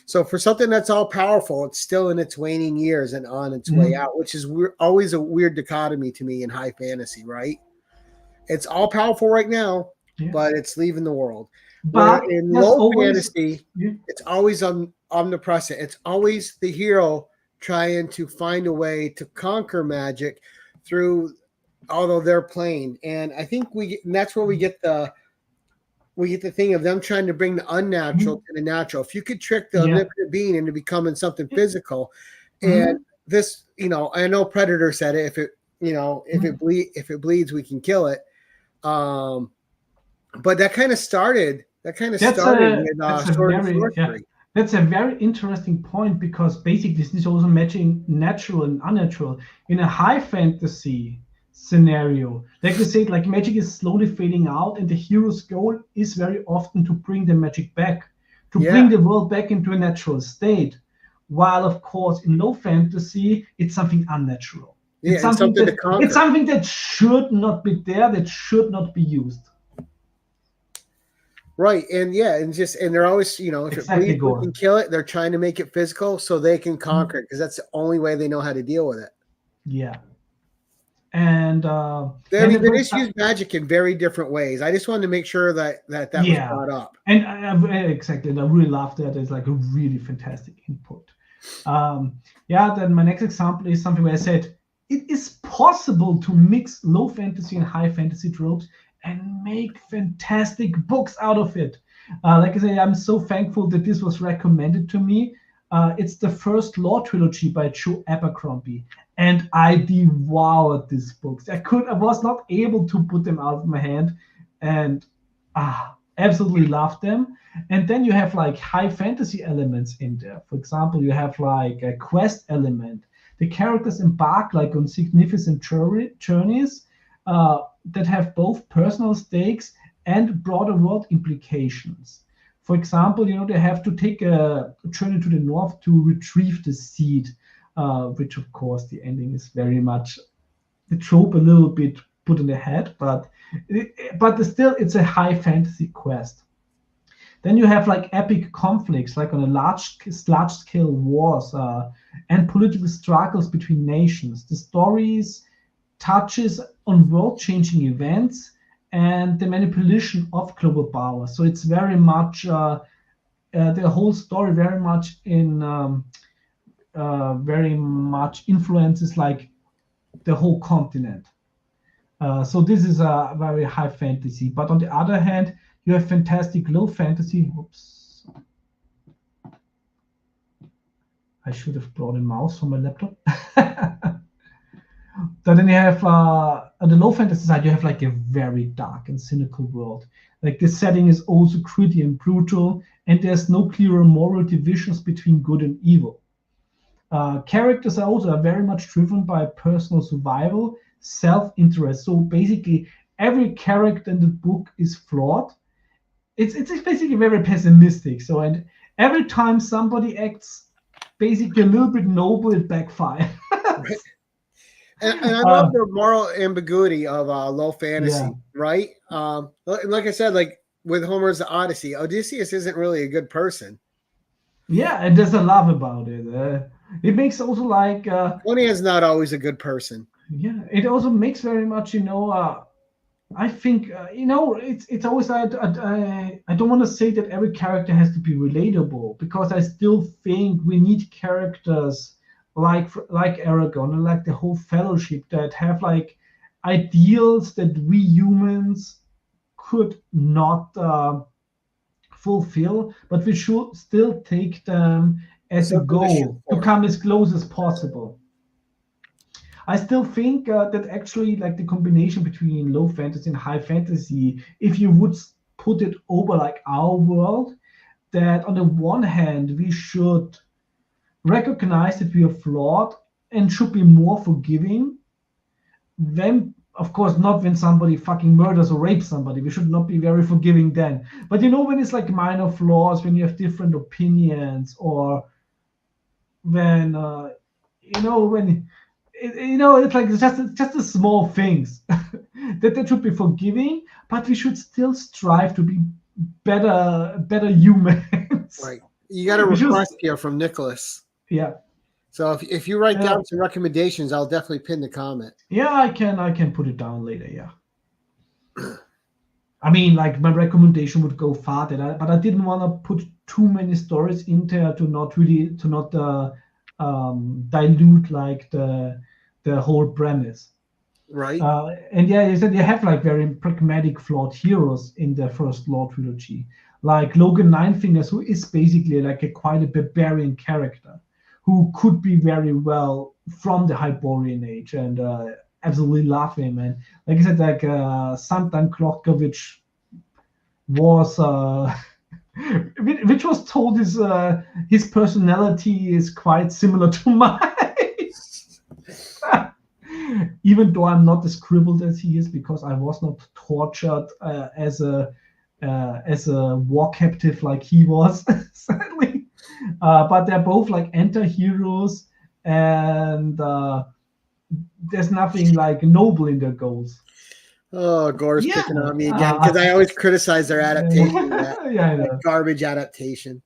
So for something that's all powerful, it's still in its waning years and on its way out, which is always a weird dichotomy to me in high fantasy, right? It's all powerful right now, but it's leaving the world. But in low fantasy, it's always omnipresent. It's always the hero trying to find a way to conquer magic through, although they're playing. And I think that's where we get the thing of them trying to bring the unnatural to the natural. If you could trick the omnipotent being into becoming something physical, and this, I know Predator said it. If it bleeds, we can kill it. But that kind of started. With Sword and Sorcery. That's a very interesting point because basically this is also matching natural and unnatural in a high fantasy scenario. Like you said, like magic is slowly fading out, and the hero's goal is very often to bring the magic back, to bring the world back into a natural state. While of course in low fantasy, it's something unnatural. It's something that should not be there, that should not be used. Right, and they're always, if it bleeds, we can kill it. They're trying to make it physical so they can conquer it because that's the only way they know how to deal with it. Yeah. And they just use magic in very different ways. I just wanted to make sure that was brought up. And exactly, and I really love that. It's like a really fantastic input. Then my next example is something where I said it is possible to mix low fantasy and high fantasy tropes and make fantastic books out of it. Like I say, I'm so thankful that this was recommended to me. It's the first Lore trilogy by Joe Abercrombie, and I devoured these books. I was not able to put them out of my hand, and absolutely loved them. And then you have like high fantasy elements in there. For example, you have like a quest element. The characters embark like on significant journeys that have both personal stakes and broader world implications. For example, they have to take a journey to the north to retrieve the seed, which of course the ending is very much the trope a little bit put in the head, but still it's a high fantasy quest. Then you have like epic conflicts, like on a large scale wars and political struggles between nations. The stories touches on world-changing events and the manipulation of global power. So it's very much the whole story very much influences like the whole continent. So this is a very high fantasy. But on the other hand, you have fantastic low fantasy. Oops. I should have brought a mouse for my laptop. But then you have on the low fantasy side, you have like a very dark and cynical world. Like the setting is also gritty and brutal, and there's no clearer moral divisions between good and evil. Characters are also very much driven by personal survival, self-interest. So basically, every character in the book is flawed. It's basically very pessimistic. So, and every time somebody acts basically a little bit noble, it backfires. Right. And I love the moral ambiguity of low fantasy, right? Like I said, like with Homer's Odyssey, Odysseus isn't really a good person. Yeah, and there's a love about it. It makes also like Tony is not always a good person. Yeah, it also makes very much, I think, it's always I don't want to say that every character has to be relatable, because I still think we need characters like Aragon and like the whole Fellowship that have like ideals that we humans could not fulfill, but we should still take them as a goal to come as close as possible. I still think that actually, like the combination between low fantasy and high fantasy, if you would put it over like our world, that on the one hand, we should recognize that we are flawed and should be more forgiving. Then, of course, not when somebody fucking murders or rapes somebody. We should not be very forgiving then. But when it's like minor flaws, when you have different opinions, or when, when it's like just the small things that should be forgiving, but we should still strive to be better humans. Right. You got a request here from Nicholas. Yeah. So if you write down some recommendations, I'll definitely pin the comment. Yeah, I can put it down later. Yeah. I mean, like my recommendation would go far, but I didn't want to put too many stories in there to not dilute like the whole premise. Right. And yeah, you said you have like very pragmatic, flawed heroes in the first Law trilogy, like Logan Ninefingers, who is basically like quite a barbarian character, who could be very well from the Hyborian age, and absolutely love him. And like I said, like Santan Klotka, which was which was told his personality is quite similar to mine. Even though I'm not as crippled as he is, because I was not tortured as a war captive like he was, sadly. But they're both like anti-heroes, and there's nothing like noble in their goals. Oh, Gore's picking on me again, because I always criticize their adaptation. That garbage adaptation.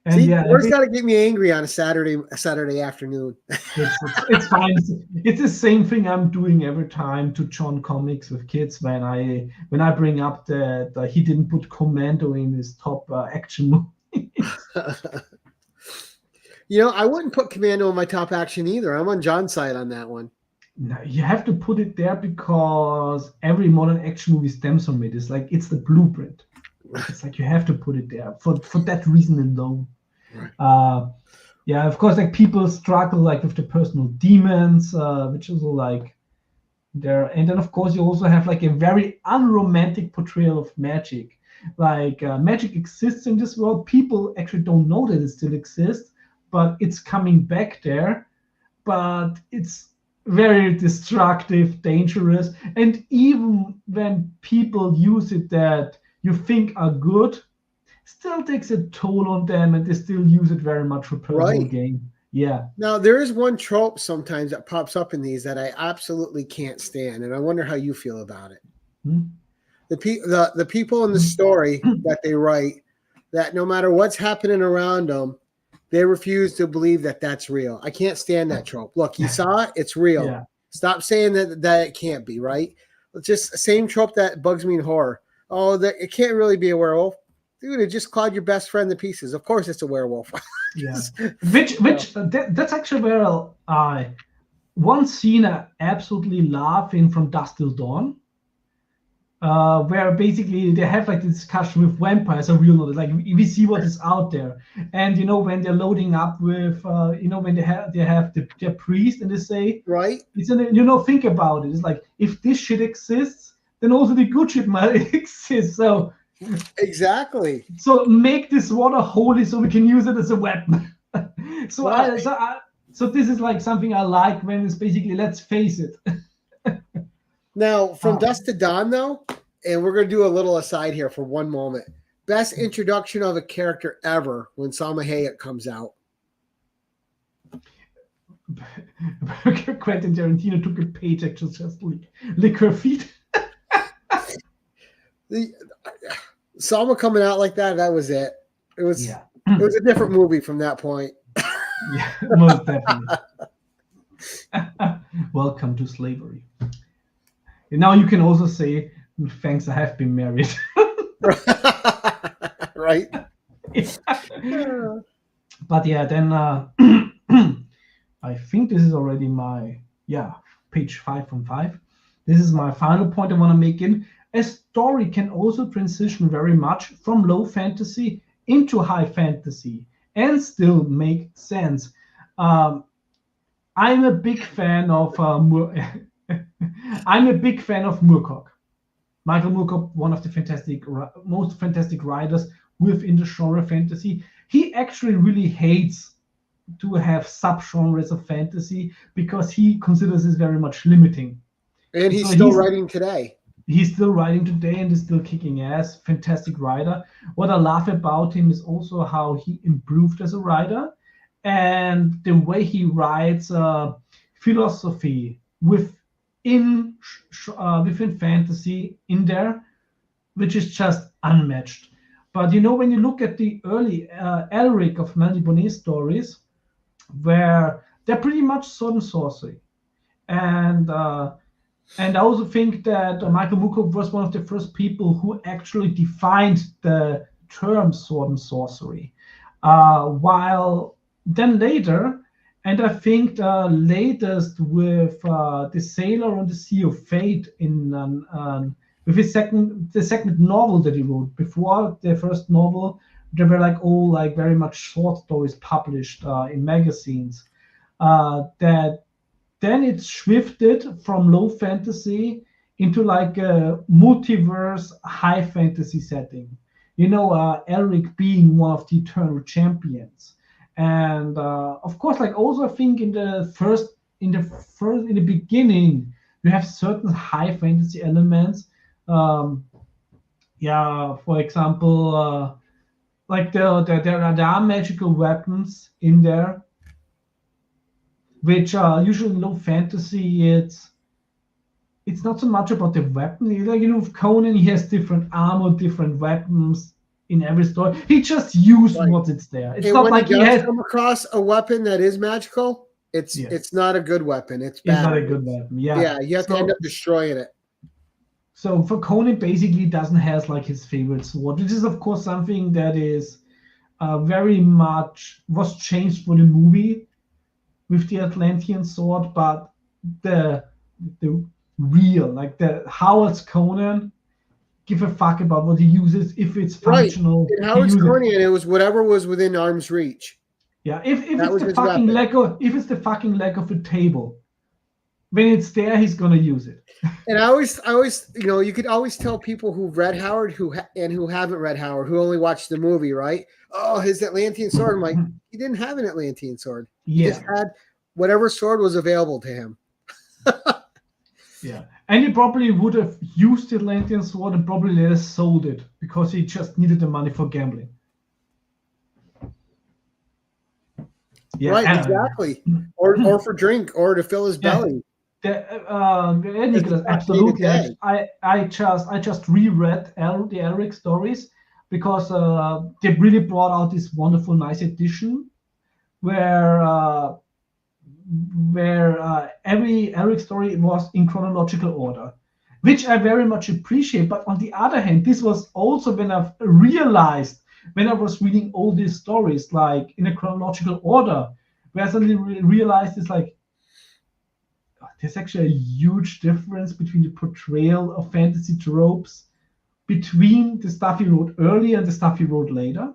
And see, Gore's got to get me angry on a Saturday afternoon. It's fine. It's the same thing I'm doing every time to John Comics with kids when I bring up that he didn't put Commando in his top action movie. I wouldn't put Commando in my top action either. I'm on John's side on that one. No, you have to put it there because every modern action movie stems from it. It's like it's the blueprint. It's like you have to put it there for that reason alone. Right. Yeah, of course, like people struggle like with the personal demons, which is like there, and then of course you also have like a very unromantic portrayal of magic. Like magic exists in this world. People actually don't know that it still exists, but it's coming back there. But it's very destructive, dangerous, and even when people use it that you think are good, still takes a toll on them, and they still use it very much for personal gain. Yeah. Now there is one trope sometimes that pops up in these that I absolutely can't stand, and I wonder how you feel about it. The people in the story that they write, that no matter what's happening around them, they refuse to believe that that's real. I can't stand that trope. Look, you saw it; it's real. Yeah. Stop saying that it can't be, right? It's just the same trope that bugs me in horror. Oh, it can't really be a werewolf. Dude, it just clawed your best friend to pieces. Of course it's a werewolf. Yeah. That's actually where one scene I absolutely love in From Dusk Till Dawn, where basically they have like the discussion with vampires are real or not. Like we see what is out there, and when they're loading up with when they have their priest, and they say, right, it's think about it. It's like, if this shit exists, then also the good shit might exist. So exactly. So make this water holy so we can use it as a weapon. So this is like something I like when it's basically, let's face it. Now, from Dusk to Dawn, though, and we're going to do a little aside here for one moment. Best introduction of a character ever when Salma Hayek comes out. Quentin Tarantino took a paycheck to just lick her feet. Salma coming out like that was it. It was a different movie from that point. Yeah, most definitely. Welcome to slavery. And now you can also say, thanks, I have been married. Right? Yeah. But yeah, then I think this is already my, page 5 from 5. This is my final point I want to make in. A story can also transition very much from low fantasy into high fantasy and still make sense. I'm a big fan of Moorcock. Michael Moorcock, one of the most fantastic writers within the genre fantasy. He actually really hates to have subgenres of fantasy because he considers this very much limiting. And he's still writing today. He's still writing today and is still kicking ass. Fantastic writer. What I love about him is also how he improved as a writer and the way he writes philosophy within fantasy in there, which is just unmatched. But when you look at the early Elric of Melanie Bonnet stories, where they're pretty much sword and sorcery, and I also think that Michael Moorcock was one of the first people who actually defined the term sword and sorcery. While then later, and I think the latest with The Sailor on the Sea of Fate with the second novel that he wrote. Before the first novel, they were all very much short stories published in magazines. That then it shifted from low fantasy into a multiverse high fantasy setting. Elric being one of the eternal champions, and of course, also I think in the beginning, you have certain high fantasy elements. For example, there are magical weapons in there, which usually in low fantasy, it's not so much about the weapon. With Conan, he has different armor, different weapons in every story. He just used what's there. It's not like he has come across a weapon that is magical. It's not a good weapon. It's bad. It's not a good weapon. Yeah, you have to end up destroying it. So for Conan, basically doesn't have his favorite sword, which is of course something that is very much was changed for the movie with the Atlantean sword, but the real, the Howard's Conan, give a fuck about what he uses if it's functional. In Howard's Conan, it was whatever was within arm's reach. Yeah, if it's the fucking leg of a table, when it's there, he's gonna use it. And I always, you could always tell people who've read Howard who haven't read Howard, who only watched the movie, right? Oh, his Atlantean sword. I'm like, he didn't have an Atlantean sword. He just had whatever sword was available to him. Yeah, and he probably would have used the Atlantean sword and probably later sold it because he just needed the money for gambling. Yeah, right, exactly. Or for drink, or to fill his belly. Nicholas, absolutely. I just reread the Elric stories because they really brought out this wonderful, nice edition where every Elric story was in chronological order, which I very much appreciate. But on the other hand, this was also when I realized when I was reading all these stories in a chronological order, where I suddenly realized it's there's actually a huge difference between the portrayal of fantasy tropes between the stuff he wrote earlier and the stuff he wrote later.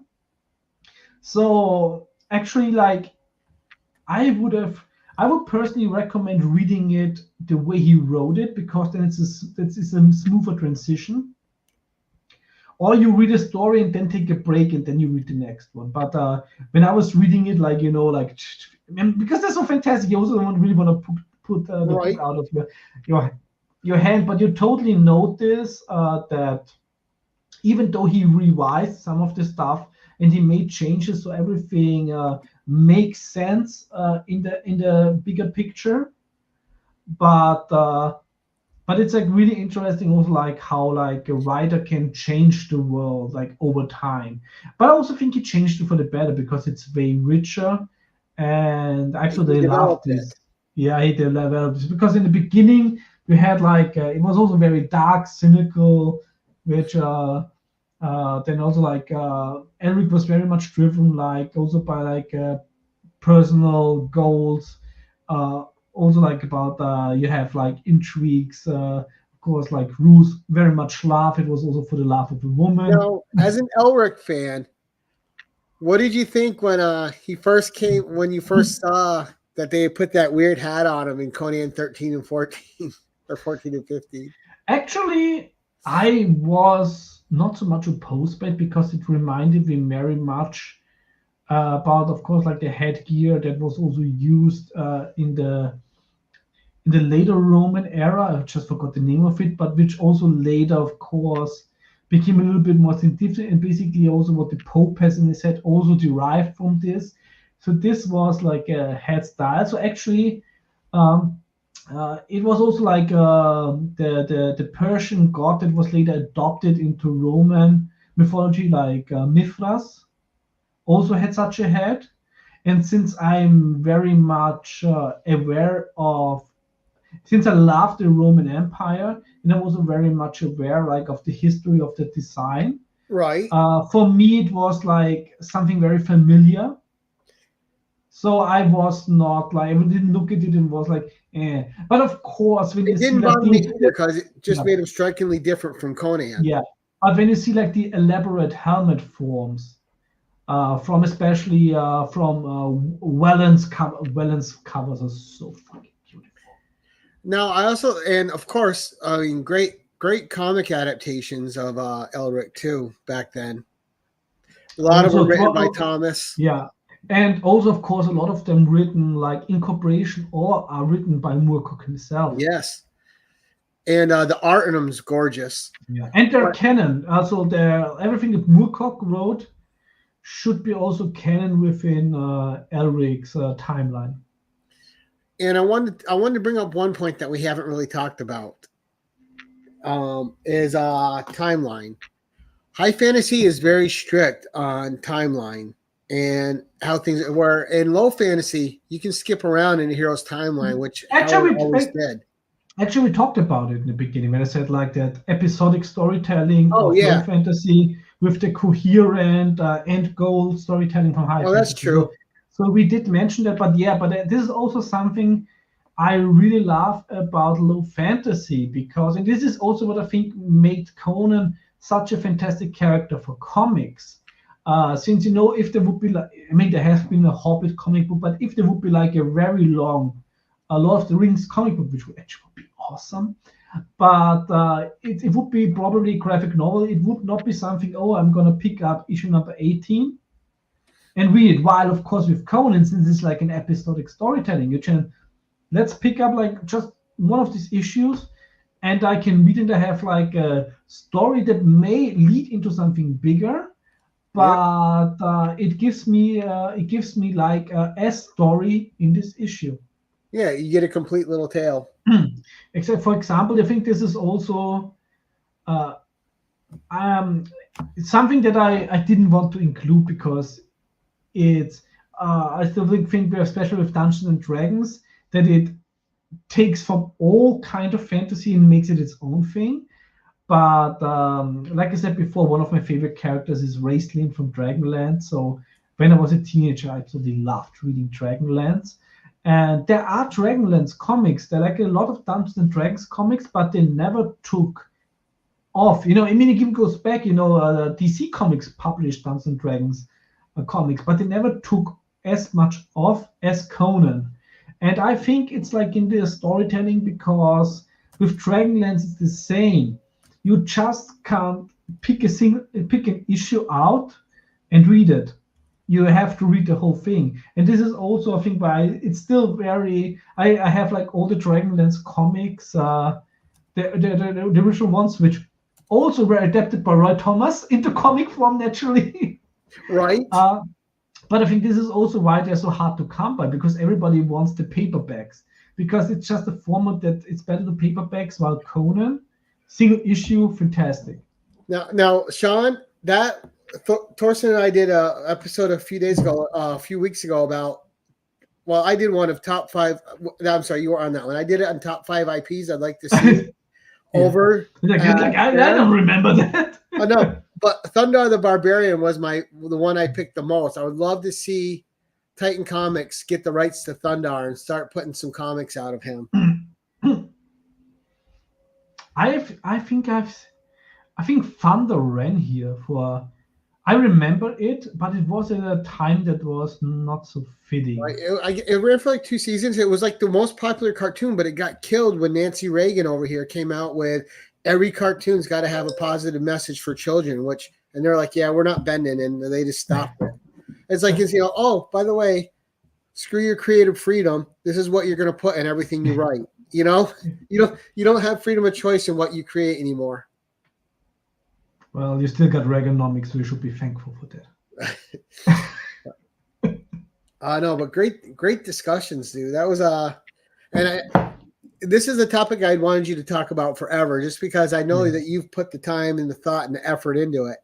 So actually, I would personally recommend reading it the way he wrote it, because then it's a smoother transition. or you read a story and then take a break and then you read the next one. But when I was reading it, like, because they're so fantastic, you also don't really want to put the book out of your hand. But you totally notice that even though he revised some of the stuff and he made changes so everything makes sense in the bigger picture, but it's like really interesting also like how like a writer can change the world like over time. But I also think he changed it for the better because it's way richer, and actually they loved this. Yeah, he developed this because in the beginning we had like it was also very dark, cynical, which then also like Elric was very much driven like also by like personal goals. Also like about you have like intrigues, of course, like Ruth very much love. It was also for the love of a woman. Now, as an Elric fan, what did you think when he first came? When you first saw that they put that weird hat on him in Conan 13 and 14, or 14 and 15? Actually, I was not so much opposed by it because it reminded me very much about, of course, like the headgear that was also used in the later Roman era. I just forgot the name of it, but which also later, of course, became a little bit more scientific, and basically also what the Pope has in his head also derived from this. So this was like a head style. So actually, it was also like the Persian god that was later adopted into Roman mythology, like Mithras, also had such a head. And since I'm very much aware of, since I love the Roman Empire, and I'm also very much aware like of the history of the design. Right. For me, it was like something very familiar. So I was not like, I didn't look at it and was like, eh. But of course, when it you didn't see like bother me either because it just made him strikingly different from Conan. Yeah, but when you see like the elaborate helmet forms, from especially from Wellens covers are so fucking beautiful. Now I also, and of course, I mean, great comic adaptations of Elric too back then. A lot of them written by Thomas. Yeah, and also of course a lot of them written like in cooperation or are written by Moorcock himself. Yes, and the art in them is gorgeous. Yeah, and they're canon. Also, everything that Moorcock wrote should be also canon within Elric's timeline. And I wanted to bring up one point that we haven't really talked about. Is timeline. High fantasy is very strict on timeline and how things were. In low fantasy, you can skip around in a hero's timeline, which Howard always did. Actually, we talked about it in the beginning when I said like that episodic storytelling of low fantasy with the coherent end goal storytelling from high fantasy. That's true. So we did mention that, but this is also something I really love about low fantasy because, and this is also what I think made Conan such a fantastic character for comics. Since, if there would be like, I mean, there has been a Hobbit comic book, but if there would be like a very long Lord of the Rings comic book, which would be awesome, but it would be probably a graphic novel. It would not be something, I'm going to pick up issue number 18 and read it. While, of course, with Conan, since it's like an episodic storytelling, you can, let's pick up like just one of these issues and I can read it and have like a story that may lead into something bigger, but it gives me like a story in this issue. Yeah, you get a complete little tale. Except, for example, I think this is also it's something that I didn't want to include because it's I still think, especially with Dungeons and Dragons, that it takes from all kind of fantasy and makes it its own thing. But like I said before, one of my favorite characters is Raistlin from Dragonlance. So when I was a teenager, I absolutely loved reading Dragonlance. And there are Dragonlance comics. They're like a lot of Dungeons and Dragons comics, but they never took off. I mean, it even goes back, DC Comics published Dungeons and Dragons comics, but they never took as much off as Conan. And I think it's like in the storytelling, because with Dragonlance it's the same. You just can't pick an issue out and read it. You have to read the whole thing. And this is also, I think, why it's still very. I have like all the Dragonlance comics, the original ones, which also were adapted by Roy Thomas into comic form naturally. Right. But I think this is also why they're so hard to come by, because everybody wants the paperbacks, because it's just a format that it's better to paperbacks, while Conan, single issue, fantastic. Now, Sean, that Torsten and I did a episode a few weeks ago about. Well, I did one of top 5. I'm sorry, you were on that one. I did it on top 5 IPs I'd like to see over. I don't remember that. Oh, no, but Thundar the Barbarian was the one I picked the most. I would love to see Titan Comics get the rights to Thundar and start putting some comics out of him. I think Thunder ran here for. I remember it, but it was at a time that was not so fitting. Right. It ran for like 2 seasons. It was like the most popular cartoon, but it got killed when Nancy Reagan over here came out with every cartoon's got to have a positive message for children, and they're like, yeah, we're not bending, and they just stopped it. It's like, oh, by the way, screw your creative freedom. This is what you're going to put in everything you write. You don't have freedom of choice in what you create anymore. Well, you still got Reaganomics, so you should be thankful for that. No, but great discussions, dude. That was this is a topic I'd wanted you to talk about forever, just because I know that you've put the time and the thought and the effort into it.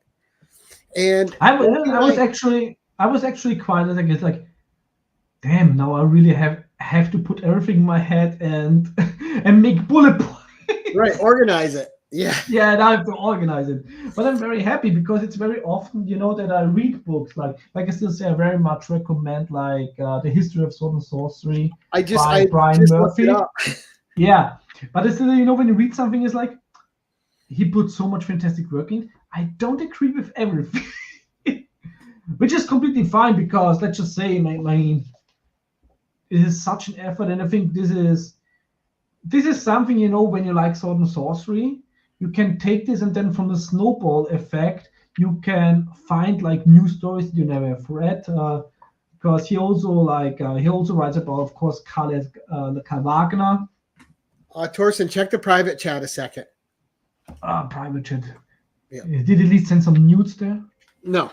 And I was actually quite like, it's like, damn, now I really have to put everything in my head and make bullet points. Right, organize it. Yeah, and I have to organize it. But I'm very happy, because it's very often, that I read books. Like I still say, I very much recommend The History of Sword and Sorcery by Brian Murphy. Yeah, but it's still, when you read something, it's like, he put so much fantastic work in. I don't agree with everything, which is completely fine, because let's just say, it is such an effort, and I think this is something, when you like Sword and Sorcery, you can take this, and then from the snowball effect, you can find new stories that you never have read. Because he also writes about, of course, Karl Wagner. Torsten, check the private chat a second. Private chat. Yeah. Did he at least send some nudes there? No,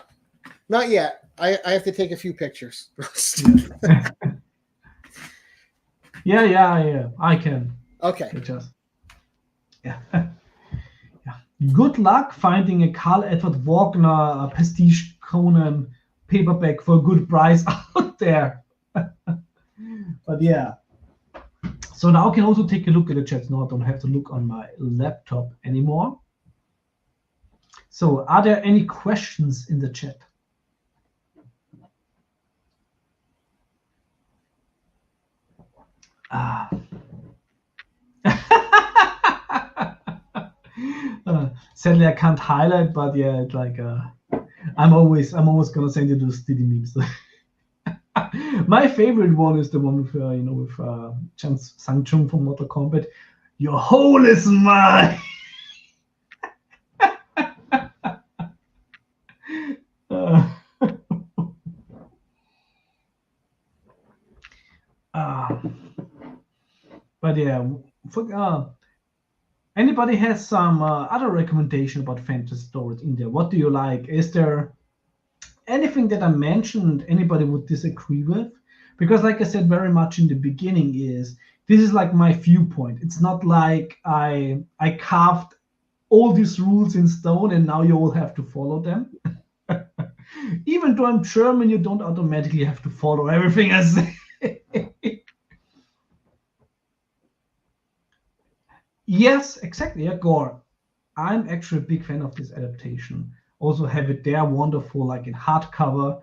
not yet. I have to take a few pictures. Yeah. I can. Okay. Yeah. Good luck finding a Karl Edward Wagner pastiche Conan paperback for a good price out there. But yeah. So now I can also take a look at the chat. Now I don't have to look on my laptop anymore. So are there any questions in the chat? Sadly, I can't highlight, but yeah, it's like I'm always gonna send you those stitty memes. My favorite one is the one with Shang Tsung from Mortal Kombat. Your hole is mine. But yeah, anybody has some other recommendation about fantasy stories in there? What do you like? Is there anything that I mentioned anybody would disagree with? Because like I said very much in the beginning, this is like my viewpoint. It's not like I carved all these rules in stone and now you all have to follow them. Even though I'm German, you don't automatically have to follow everything I say. Yes, exactly. Yeah, Gore. I'm actually a big fan of this adaptation. Also have it there, wonderful, like in hardcover,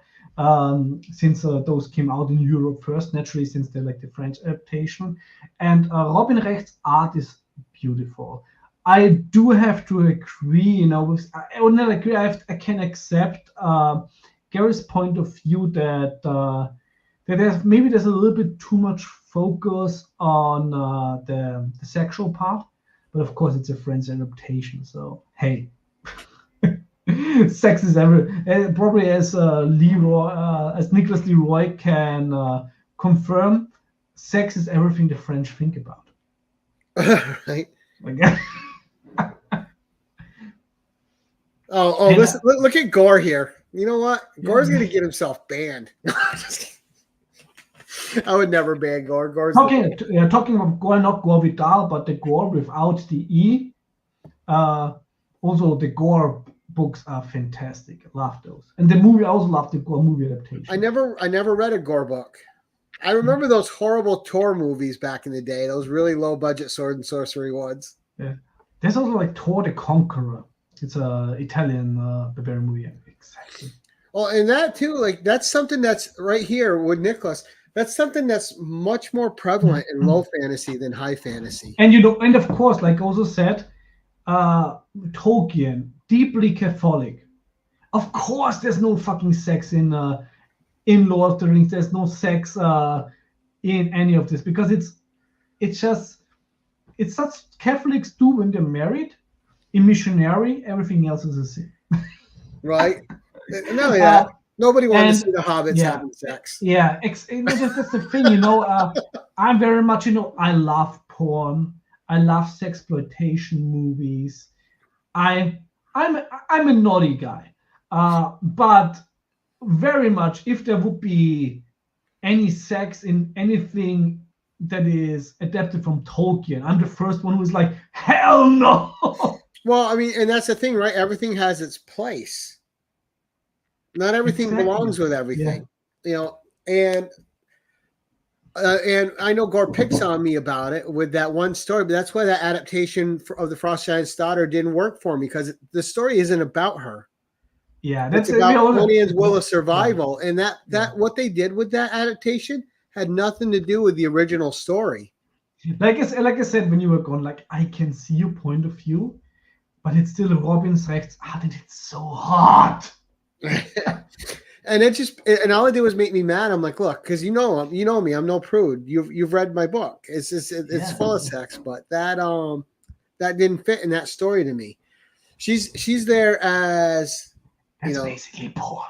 since those came out in Europe first, naturally, since they're like the French adaptation. And Robin Recht's art is beautiful. I do have to agree, I would not agree. I can accept Gary's point of view that there's a little bit too much focus on the sexual part, but of course it's a French adaptation, so hey. Sex is everything. Probably as Leroy, as Nicholas Leroy can confirm, sex is everything the French think about. Right. Okay. Listen, look at Gore here. You know what? Gore's going to get himself banned. I would never ban Gore. Gore's talking about Gore, not Gore Vidal, but the Gore without the E. Also, the Gore books are fantastic. I love those. And the movie, I also love the Gore movie adaptation. I never read a Gore book. I remember those horrible Tor movies back in the day. Those really low budget sword and sorcery ones. Yeah. There's also like Tor the Conqueror. It's a Italian barbarian movie. Exactly. Well, and that too, like that's something that's right here with Nicholas. That's something that's much more prevalent in low fantasy than high fantasy. And and of course, like also said, Tolkien, deeply Catholic. Of course, there's no fucking sex in Lord of the Rings. There's no sex in any of this because it's such Catholics do when they're married. In missionary, everything else is a sin. Right. No, yeah. Nobody wants to see the hobbits having sex. Yeah, that's the thing, I'm very much, I love porn. I love sexploitation movies. I'm a naughty guy. But very much, if there would be any sex in anything that is adapted from Tolkien, I'm the first one who's like, hell no. Well, I mean, and that's the thing, right? Everything has its place. Not everything belongs with everything, and I know Gore picks on me about it with that one story, but that's why that adaptation of The Frost Giant's Daughter didn't work for me because the story isn't about her. Yeah, it's about Conan's will of survival, and that what they did with that adaptation had nothing to do with the original story. Like I said, when you were gone, like I can see your point of view, but it's still Robin's Rechtsart, and it's so hot. And all it did was make me mad. I'm like, look, because you know me, I'm no prude. You've read my book. It's full of sex, but that didn't fit in that story to me. She's there as basically porn.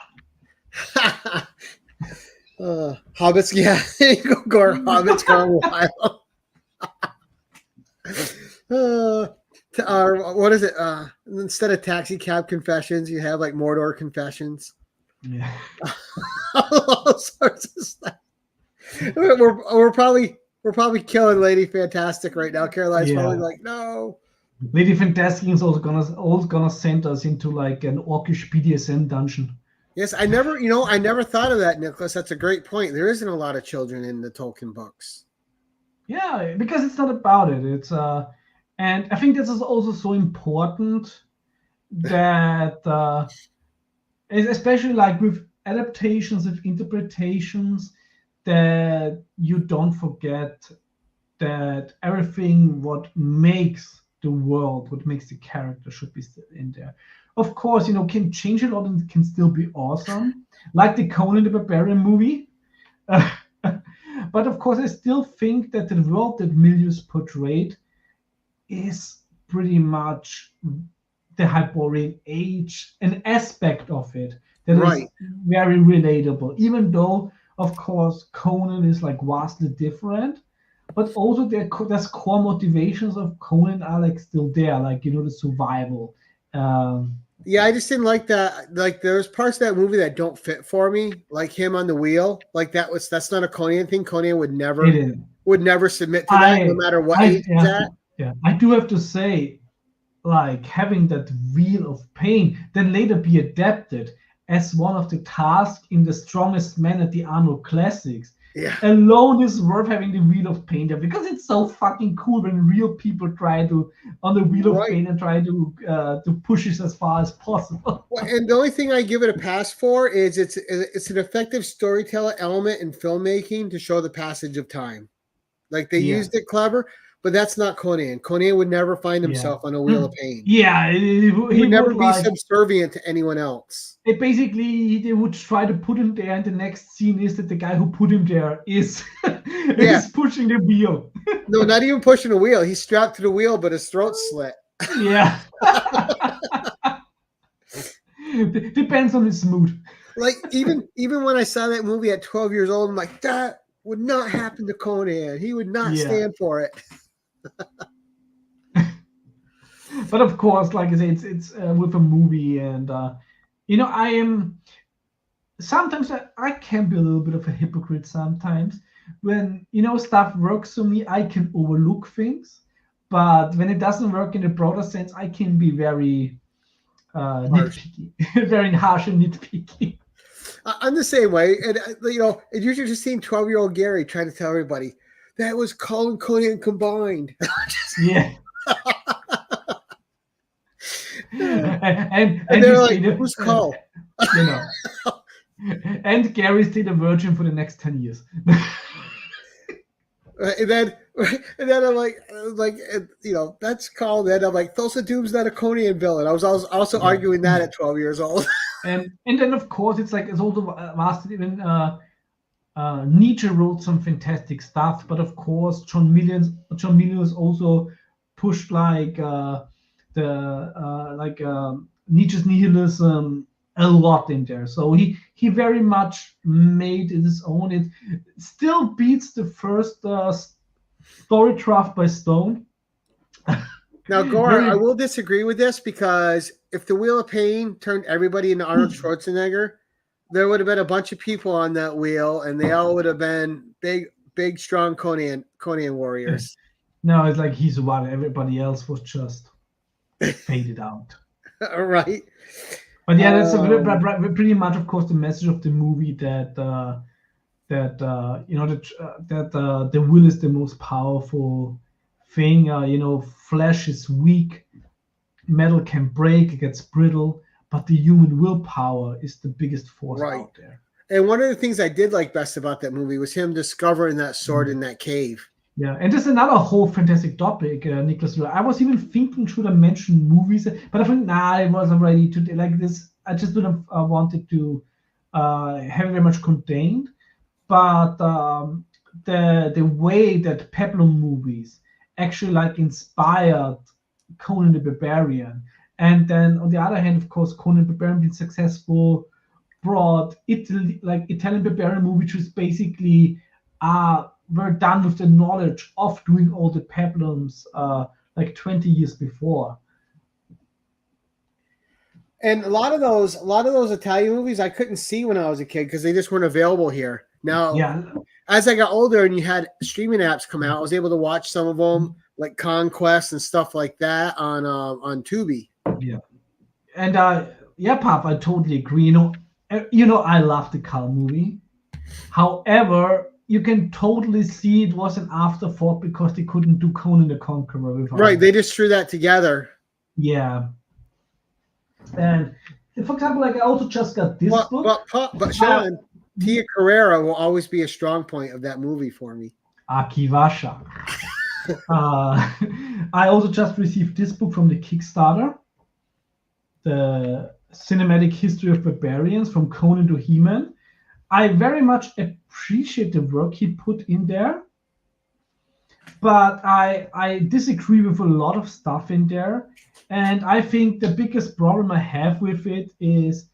Hobbits, yeah. There you go, Gore. Hobbits gone wild. What is it? Instead of taxi cab confessions, you have like Mordor confessions. Yeah. All sorts of stuff. We're probably killing Lady Fantastic right now. Caroline's probably like, no. Lady Fantastic is also gonna send us into like an orcish BDSM dungeon. Yes, I never thought of that, Nicholas. That's a great point. There isn't a lot of children in the Tolkien books. Yeah, because it's not about it. It's and I think this is also so important that especially like with adaptations, with interpretations, that you don't forget that everything what makes the world, what makes the character should be still in there. Of course, can change a lot and can still be awesome, like the Conan the Barbarian movie. But of course, I still think that the world that Milius portrayed is pretty much the Hyperborean age, an aspect of it that is very relatable, even though, of course, Conan is like vastly different, but also there's core motivations of Conan are like still there, like, the survival. Yeah, I just didn't like that. Like, there's parts of that movie that don't fit for me, like him on the wheel. Like that's not a Conan thing. Conan would never submit to that, no matter what age he's at. Yeah, I do have to say, like having that wheel of pain then later be adapted as one of the tasks in The Strongest Man at the Arnold Classics. Yeah. Alone is worth having the wheel of pain there because it's so fucking cool when real people try to on the wheel of pain and try to push it as far as possible. Well, and the only thing I give it a pass for is it's an effective storyteller element in filmmaking to show the passage of time. Like they used it clever. But that's not Conan. Conan would never find himself on a wheel of pain. Yeah, he would never be subservient to anyone else. They would try to put him there, and the next scene is that the guy who put him there is pushing the wheel. No, not even pushing the wheel. He's strapped to the wheel, but his throat's slit. Yeah. Depends on his mood. Like even when I saw that movie at 12 years old, I'm like, that would not happen to Conan. He would not stand for it. But of course, like I say, it's with a movie, and I am sometimes I can be a little bit of a hypocrite sometimes. When stuff works for me, I can overlook things, but when it doesn't work in a broader sense, I can be very nitpicky, very harsh and nitpicky. I'm the same way, and and you're just seeing 12-year-old Gary trying to tell everybody that was Call and Conan combined. Yeah. and they're like, who's Call? And Gary stayed a virgin for the next 10 years. And then I'm like, that's Call. Then I'm like, Thulsa Doom's not a Conan villain. I was also arguing that at 12 years old. And then of course it's also vast. Even Nietzsche wrote some fantastic stuff, but of course John Milius also pushed Nietzsche's nihilism a lot in there. So he very much made it his own. It still beats the first story draft by Stone. Now, Gore, I will disagree with this, because if the Wheel of Pain turned everybody into Arnold Schwarzenegger, there would have been a bunch of people on that wheel, and they all would have been big, strong Conan warriors. No, it's like he's one. Everybody else was just faded out. Right. But yeah, that's pretty much, of course, the message of the movie that the will is the most powerful thing. Flesh is weak, metal can break, it gets brittle, but the human willpower is the biggest force out there. And one of the things I did like best about that movie was him discovering that sword in that cave. Yeah, and there's another whole fantastic topic, Nicholas. I was even thinking, should I mention movies? But I think, I wasn't ready to like this. I just didn't wanted to have it very much contained. But the way that Peplum movies actually inspired Conan the Barbarian, and then on the other hand, of course, Conan the Barbarian being successful, brought Italy, Italian Barbarian movie, which was basically were done with the knowledge of doing all the peplums 20 years before. And a lot of those Italian movies I couldn't see when I was a kid because they just weren't available here. Now, as I got older and you had streaming apps come out, I was able to watch some of them, like Conquest and stuff like that on Tubi. Yeah, and Pop, I totally agree. I love the Carl movie. However, you can totally see it was an afterthought because they couldn't do Conan the Conqueror without Right, they just threw that together. Yeah. And for example, I also just got this book. But Sean, Tia Carrera will always be a strong point of that movie for me. Akivasha. I also just received this book from the Kickstarter, the Cinematic History of Barbarians from Conan to He-Man. I very much appreciate the work he put in there, but I disagree with a lot of stuff in there. And I think the biggest problem I have with it is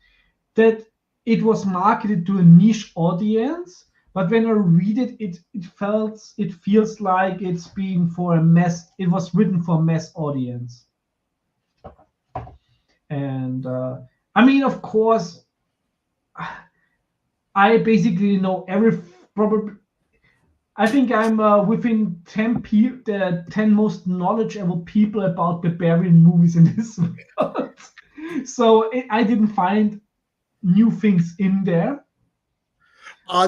that it was marketed to a niche audience, but when I read it, it feels like it's been for a mass. It was written for a mass audience. And of course, I basically know I think I'm within 10 the 10 most knowledgeable people about barbarian movies in this world. So I didn't find new things in there.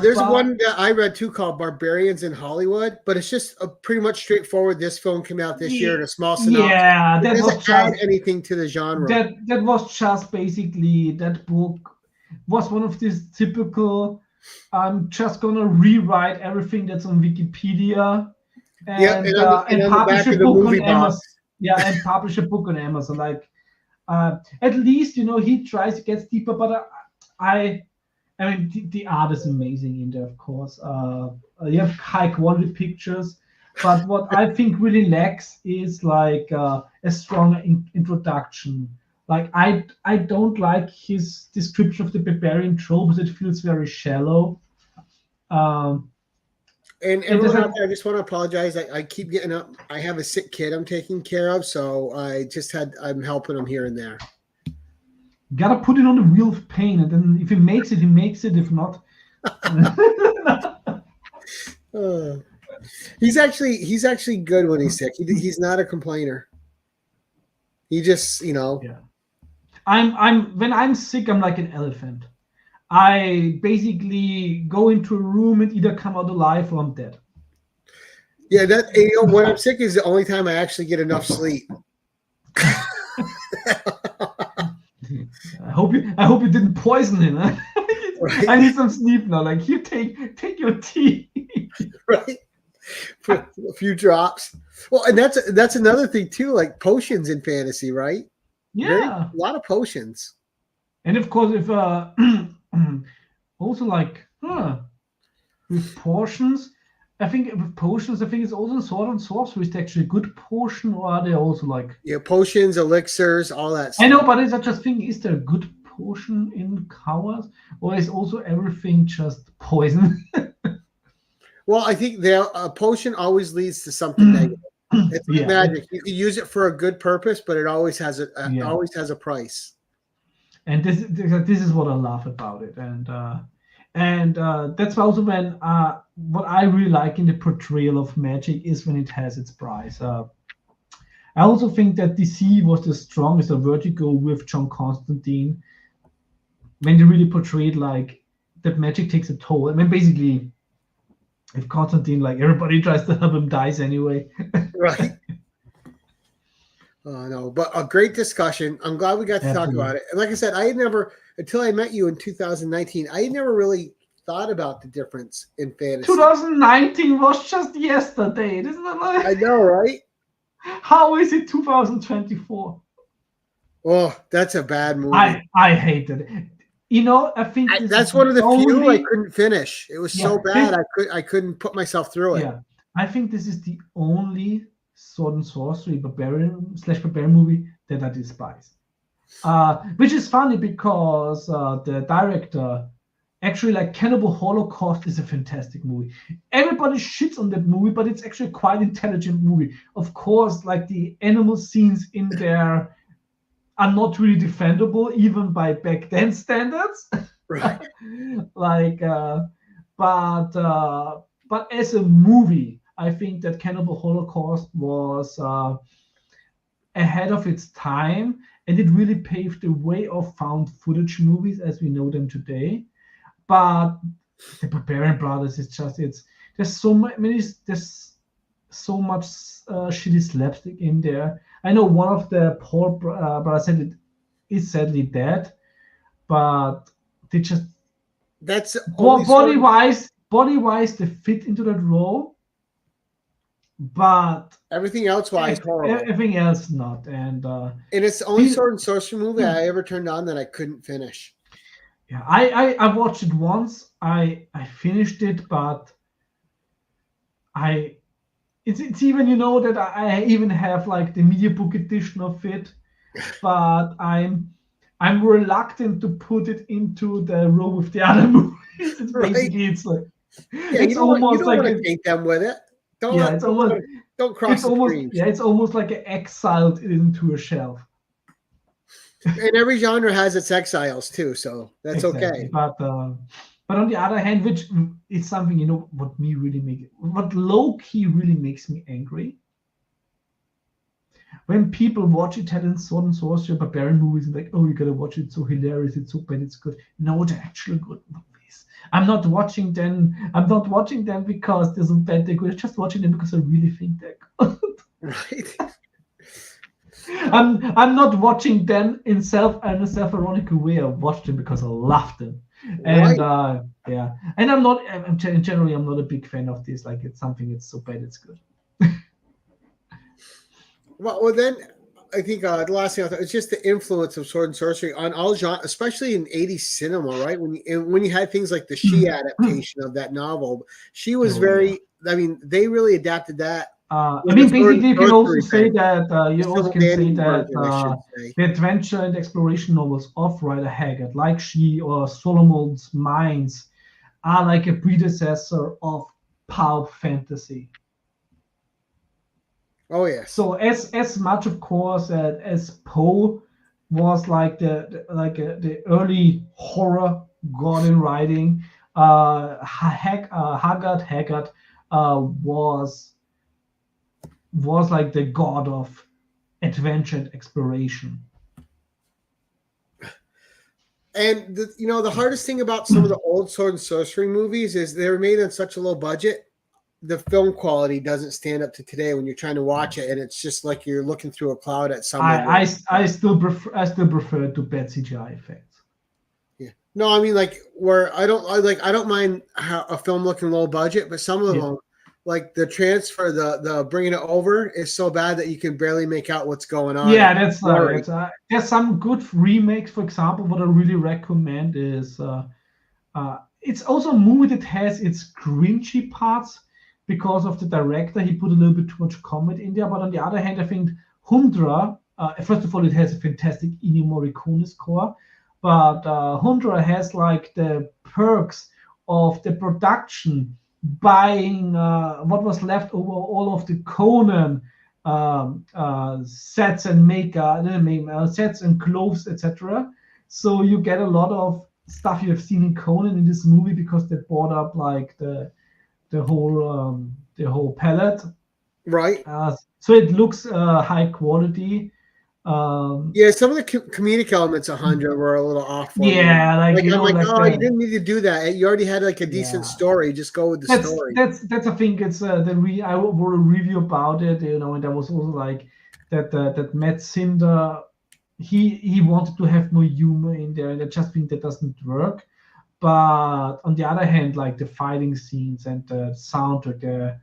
There's one that I read too called Barbarians in Hollywood, but it's just pretty much straightforward. This film came out this year in a small synopsis. Yeah, that doesn't add anything to the genre. That was just basically, that book was one of these typical, I'm just gonna rewrite everything that's on Wikipedia and publish a book on Amazon. Yeah, and publish a book on Amazon. At least he tries to get deeper, but the art is amazing in there, of course. You have high quality pictures, but what I think really lacks is a strong introduction. Like I don't like his description of the barbarian tropes. It feels very shallow. And everyone out there, I just want to apologize. I keep getting up. I have a sick kid I'm taking care of, so I'm helping him here and there. Gotta put it on the wheel of pain, and then if he makes it, he makes it. If not, he's actually good when he's sick. He's not a complainer. He just, Yeah. When I'm sick, I'm like an elephant. I basically go into a room and either come out alive or I'm dead. Yeah, when I'm sick is the only time I actually get enough sleep. I hope you didn't poison him. Huh? Right. I need some sleep now. Like, here, take your tea. Right. Put a few drops. Well, and that's another thing too, like potions in fantasy, right? Yeah. A lot of potions. And of course, if also like with potions, I think with potions, it's also sword and sorcery. Is actually a good potion, or are they also like potions, elixirs, all that stuff? I know, but I just think, is there a good potion in Cowards, or is also everything just poison? Well, I think a potion always leads to something negative. It's like magic. You can use it for a good purpose, but it always has a price. And this is what I love about it, and that's also when what I really like in the portrayal of magic is when it has its price. I also think that DC was the strongest of Vertigo with John Constantine when they really portrayed like that magic takes a toll. I mean, basically, if Constantine, like everybody tries to help him, dies anyway. Right. Oh no, but a great discussion. I'm glad we got to talk about it. And like I said, I had never, until I met you in 2019, I had never really thought about the difference in fantasy. 2019 was just yesterday, isn't it? Like, I know, right? How is it 2024? Oh, that's a bad movie. I hated it. I think that's one of the few I couldn't finish. It was so bad I couldn't put myself through it. Yeah, I think this is the only sword and sorcery barbarian movie that I despise. Which is funny because the director actually, like, Cannibal Holocaust is a fantastic movie. Everybody shits on that movie, but it's actually a quite intelligent movie. Of course, like, the animal scenes in there are not really defendable, even by back then standards. Right. But as a movie, I think that Cannibal Holocaust was ahead of its time, and it really paved the way of found footage movies as we know them today. But the Barbarian Brothers is just there's so much shitty slapstick in there. I know one of the poor brothers said is sadly dead, but they just body wise they fit into that role, but everything else wise horrible. Everything else not, and it's the only sword and sorcery movie I ever turned on that I couldn't finish. Yeah, I watched it once. I finished it, but it's even that I even have like the media book edition of it, but I'm reluctant to put it into the row with the other movies. It's basically it's like you don't want to take them with it. Don't cross the streams. Yeah, it's almost like exiled into a shelf. And every genre has its exiles too, so that's okay. But on the other hand, which is something what low key really makes me angry, when people watch Italian sword and sorcery barbarian movies and like, oh, you gotta watch it, it's so hilarious, it's so bad, it's good. No, they're actually good movies. I'm not watching them because they're so bad, they're good. I'm just watching them because I really think they're good. Right. I'm not watching them in a self-ironical way. I watched them because I love them, and right. And I'm generally not a big fan of this. Like, it's something that's so bad it's good. well, then I think the last thing I thought is just the influence of sword and sorcery on all genres, especially in 80s cinema. Right, when you had things like the She adaptation of that novel, She was very. I mean, they really adapted that I mean, basically, you can also say that the adventure and exploration novels of Rider Haggard, like She or Solomon's Mines, are like a predecessor of pulp fantasy. Oh yes. So as much, of course, as Poe was like the early horror god in writing, Haggard was like the god of adventure and exploration. And the hardest thing about some of the old sword and sorcery movies is they were made on such a low budget. The film quality doesn't stand up to today when you're trying to watch it, and it's just like you're looking through a cloud at some. I still prefer to bad CGI effects. Yeah. No, I mean like where I don't mind how a film looking low budget, but some of them, like the transfer, the bringing it over is so bad that you can barely make out what's going on. Yeah, there's some good remakes. For example, what I really recommend is it's also a movie that has its cringy parts because of the director. He put a little bit too much comedy in there. But on the other hand, I think Hundra, first of all, it has a fantastic Ennio Morricone score. But Hundra has like the perks of the production, buying what was left over all of the Conan sets and sets and clothes, etc. So you get a lot of stuff you have seen in Conan in this movie because they bought up like the whole palette. Right. So it looks high quality. Some of the comedic elements of Hundra were a little off. Yeah, you didn't need to do that. You already had like a decent story. Just go with the story. That's I think it's I wrote a review about it, and there was also like that Matt Cinder, he wanted to have more humor in there, and I just think that doesn't work. But on the other hand, like the fighting scenes and the soundtrack,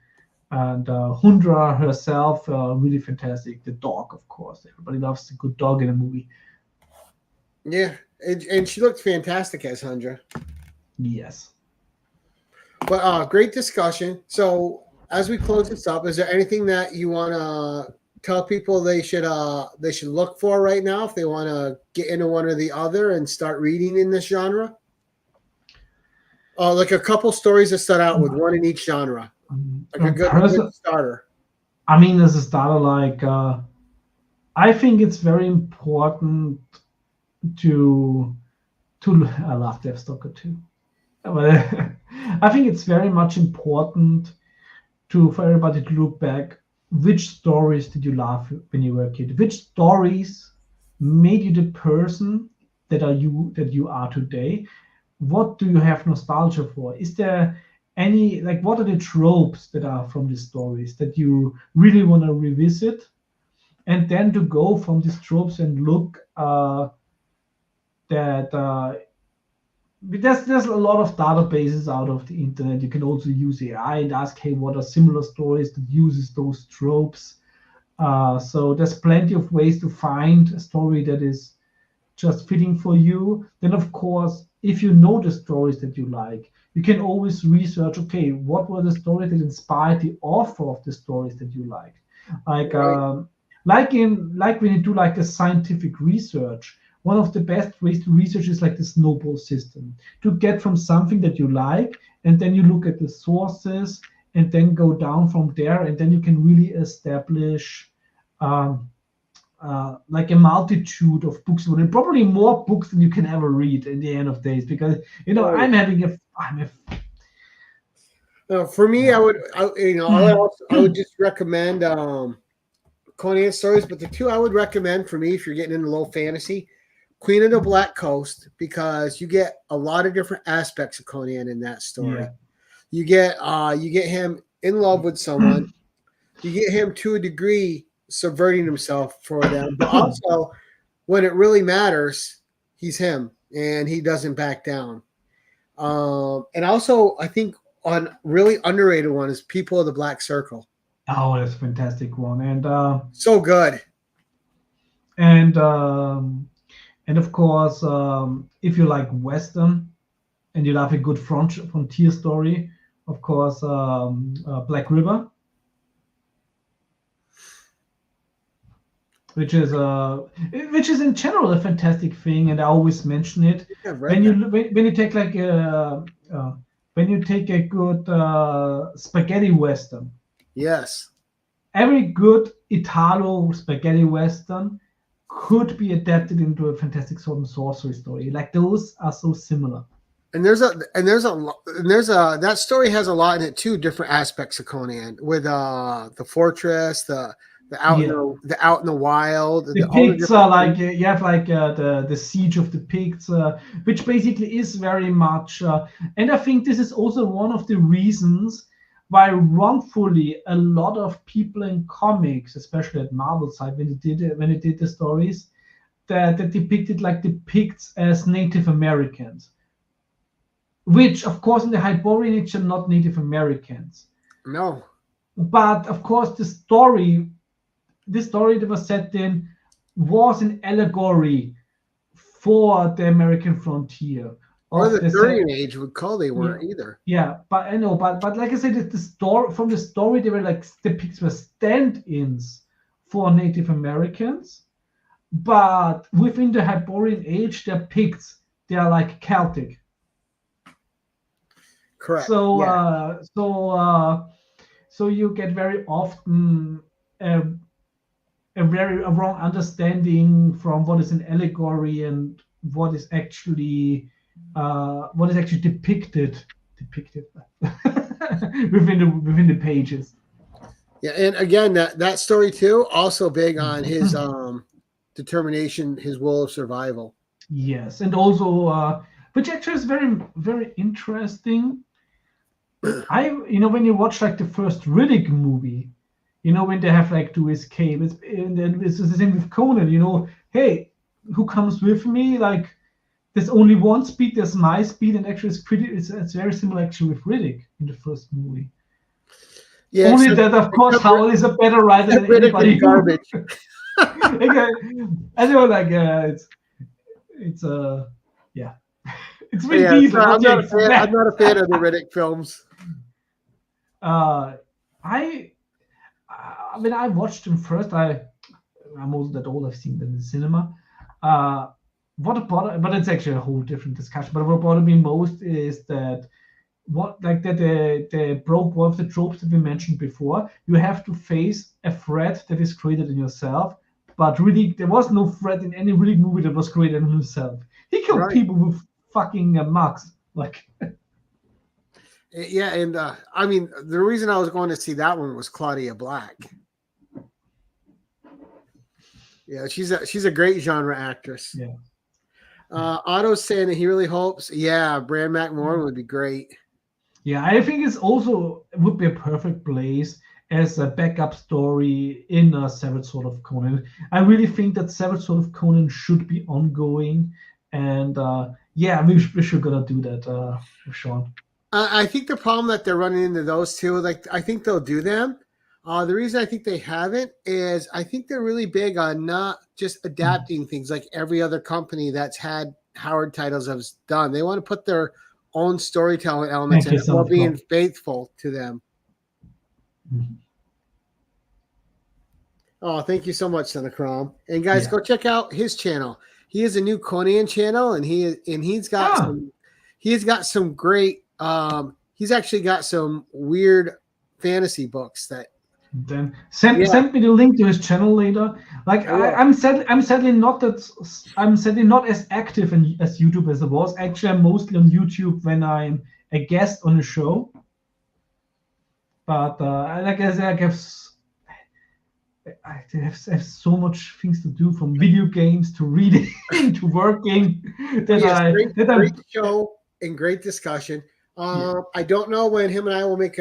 and Hundra herself, really fantastic. The dog, of course, everybody loves a good dog in a movie. Yeah, and she looked fantastic as Hundra. Yes. But great discussion. So as we close this up, is there anything that you want to tell people they should look for right now if they want to get into one or the other and start reading in this genre? Like a couple stories that start out with one in each genre. Like a good starter. I mean, as a starter, like I think it's very important to I love Deathstalker too. But I think it's very much important for everybody to look back. Which stories did you love when you were a kid? Which stories made you the person that you are today? What do you have nostalgia for? Is there any, like, what are the tropes that are from these stories that you really want to revisit? And then to go from these tropes and look there's a lot of databases out of the internet. You can also use AI and ask, hey, what are similar stories that uses those tropes? So there's plenty of ways to find a story that is just fitting for you. Then, of course, if you know the stories that you like, you can always research, okay, what were the stories that inspired the author of the stories that you liked? Like when you do like a scientific research, one of the best ways to research is like the snowball system, to get from something that you like, and then you look at the sources and then go down from there, and then you can really establish like a multitude of books, and probably more books than you can ever read in the end of days, because for me, I would just recommend Conan stories, but the two I would recommend for me, if you're getting into low fantasy, Queen of the Black Coast, because you get a lot of different aspects of Conan in that story. Yeah. You get him in love with someone, you get him to a degree subverting himself for them, but also when it really matters, he's him and he doesn't back down. And also, I think on really underrated one is People of the Black Circle. Oh, that's a fantastic one, and so good. And of course, if you like Western and you love a good frontier story, of course, Black River. which is in general a fantastic thing, and I always mention it. When you take like when you take a good spaghetti western. Yes. Every good Italo spaghetti western could be adapted into a fantastic sword and sorcery story. Like those are so similar. And that story has a lot in it too. Different aspects of Conan with the fortress, the out in the wild. The Picts are like you have like the siege of the Picts, which basically is very much. And I think this is also one of the reasons why wrongfully a lot of people in comics, especially at Marvel side, when they did the stories, that depicted like the Picts as Native Americans, which of course in the Hyborian Age are not Native Americans. No. But of course the story that was set in was an allegory for the American frontier. Or the Aryan Age would call they weren't either. Yeah, but I know, but like I said, the story they were like the Picts were stand-ins for Native Americans, but within the Hyborian Age, they're Picts. They are like Celtic. Correct. So so you get very often a wrong understanding from what is an allegory and what is actually depicted within the pages. Yeah, and again, that story too, also big on his determination, his will of survival. Yes, and also which actually is very, very interesting. When you watch like the first Riddick movie, when they have like to escape, it's the same with Conan. Hey, who comes with me? Like, there's only one speed. There's my speed, and actually, it's very similar actually with Riddick in the first movie. Yeah, only that, of course, Howell is a better rider than anybody. Garbage. Okay, I know, like it's yeah, it's Vin Diesel. I'm not a fan of the Riddick films. When I watched them first, I'm also that old. I've seen them in the cinema. But it's actually a whole different discussion. But what bothered me most is that the broke one of the tropes that we mentioned before. You have to face a threat that is created in yourself. But really, there was no threat in any Riddick movie that was created in himself. He killed people with fucking mugs. Like. Yeah, and I mean, the reason I was going to see that one was Claudia Black. Yeah, she's a great genre actress. Yeah. Otto's saying that he really hopes. Yeah, Bran McMorn would be great. Yeah, I think it would be a perfect place as a backup story in a Severed Sword of Conan. I really think that Severed Sword of Conan should be ongoing, and we should gonna do that, with Sean. I think the problem that they're running into those two, like I think they'll do them. The reason I think they haven't is I think they're really big on not just adapting things like every other company that's had Howard titles has done. They want to put their own storytelling elements in while being faithful to them. Mm-hmm. Oh, thank you so much, Senacrom. And guys, go check out his channel. He has a new Conan channel, and he's got some great. He's actually got some weird fantasy books that. Then send me the link to his channel later. Like I'm sadly not as active as YouTube as I was. Actually, I'm mostly on YouTube when I'm a guest on a show. But like I said, I have so much things to do, from video games to reading to working. Great show and great discussion. I don't know when him and I will make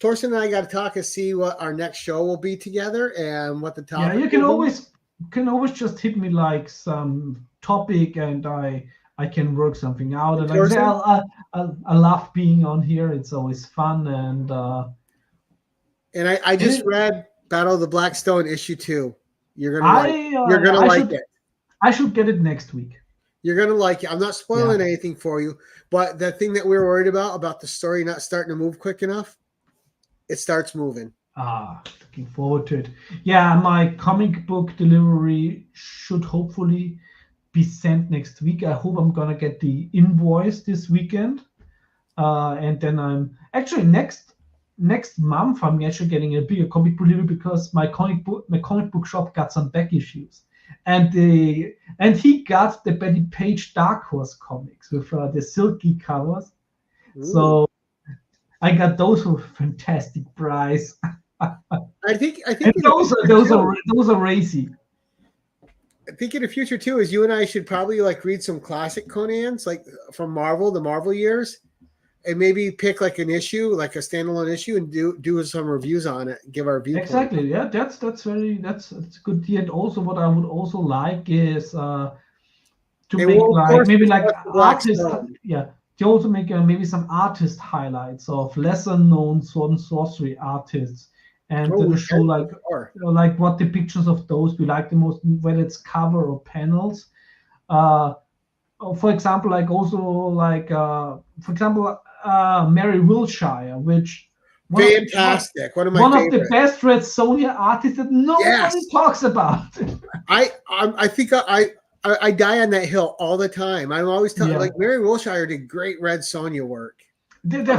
Torsten and I got to talk and see what our next show will be together and what the topic. Yeah, you can always just hit me like some topic, and I can work something out. And like I love being on here. It's always fun, and I just read Battle of the Blackstone issue 2. You're gonna like it. I should get it next week. You're gonna like it. I'm not spoiling anything for you, but the thing that we were worried about the story not starting to move quick enough. It starts moving. Looking forward to it. Yeah, my comic book delivery should hopefully be sent next week. I hope I'm gonna get the invoice this weekend, and then I'm actually next month I'm actually getting a bigger comic book delivery because my comic book shop got some back issues, and he got the Betty Page Dark Horse comics with the silky covers. Ooh. So I got those for a fantastic price. I think those are racy. I think in the future too is you and I should probably like read some classic Conans like from Marvel, the Marvel years, and maybe pick like an issue, like a standalone issue, and do some reviews on it. Give our viewpoint. Exactly. Yeah, that's a good idea. And also, what I would also like is to make like maybe like artists. Yeah. To also make maybe some artist highlights of lesser known sword and sorcery artists, and to show like what depictions of those we like the most, whether it's cover or panels. For example, like also like for example Mary Wilshire, which fantastic, one of the best Red Sonja artists that nobody talks about. I think I die on that hill all the time. I'm always telling like Mary Wilshire did great Red Sonja work. The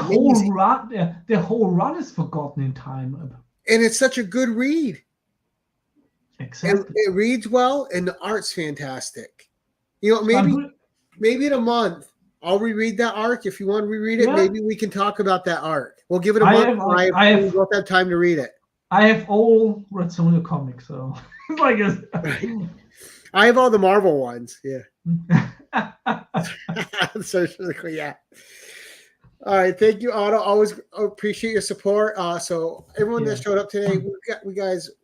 whole run is forgotten in time. And it's such a good read. Exactly. It reads well, and the art's fantastic. You know, maybe in a month I'll reread that arc. If you want to reread it, maybe we can talk about that arc. We'll give it a month. I won't have time to read it. I have all Red Sonja comics, so like I have all the Marvel ones. Yeah. So yeah. All right. Thank you, Otto. Always appreciate your support. So everyone that showed up today,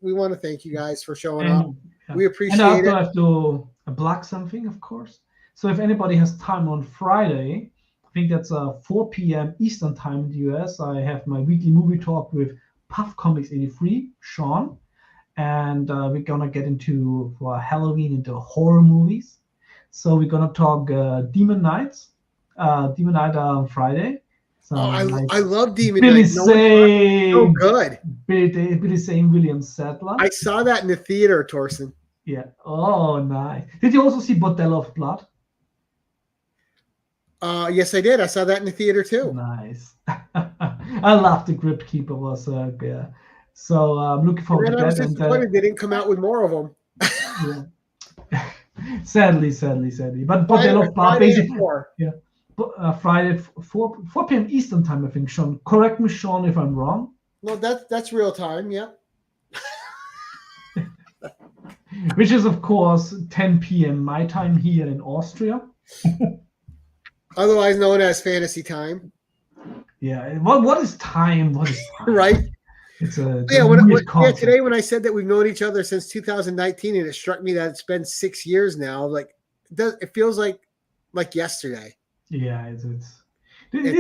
we want to thank you guys for showing up. We appreciate it. And I also have to plug something, of course. So if anybody has time on Friday, I think that's 4 p.m. Eastern time in the US, I have my weekly movie talk with Puff Comics 83, Sean. And we're gonna get for Halloween into horror movies. So we're gonna talk Demon Night on Friday. So I love Demon Night. So good. Billy Zane, William Sadler. I saw that in the theater, Torsten. Yeah. Oh, nice. Did you also see Bordello of Blood? Yes, I did. I saw that in the theater too. Nice. I love the Crypt Keeper. Was So I'm looking forward to that. I was disappointed they didn't come out with more of them. Sadly. But Bordello of Blood, basically. Friday at 4 p.m. Eastern time, I think, Sean. Correct me, Sean, if I'm wrong. No, that's real time, yeah. Which is, of course, 10 p.m. my time here in Austria. Otherwise known as fantasy time. Yeah. What is time? What is time? Right. It's a today when I said that we've known each other since 2019, and it struck me that it's been 6 years now. Like it feels like yesterday. Yeah, Gary,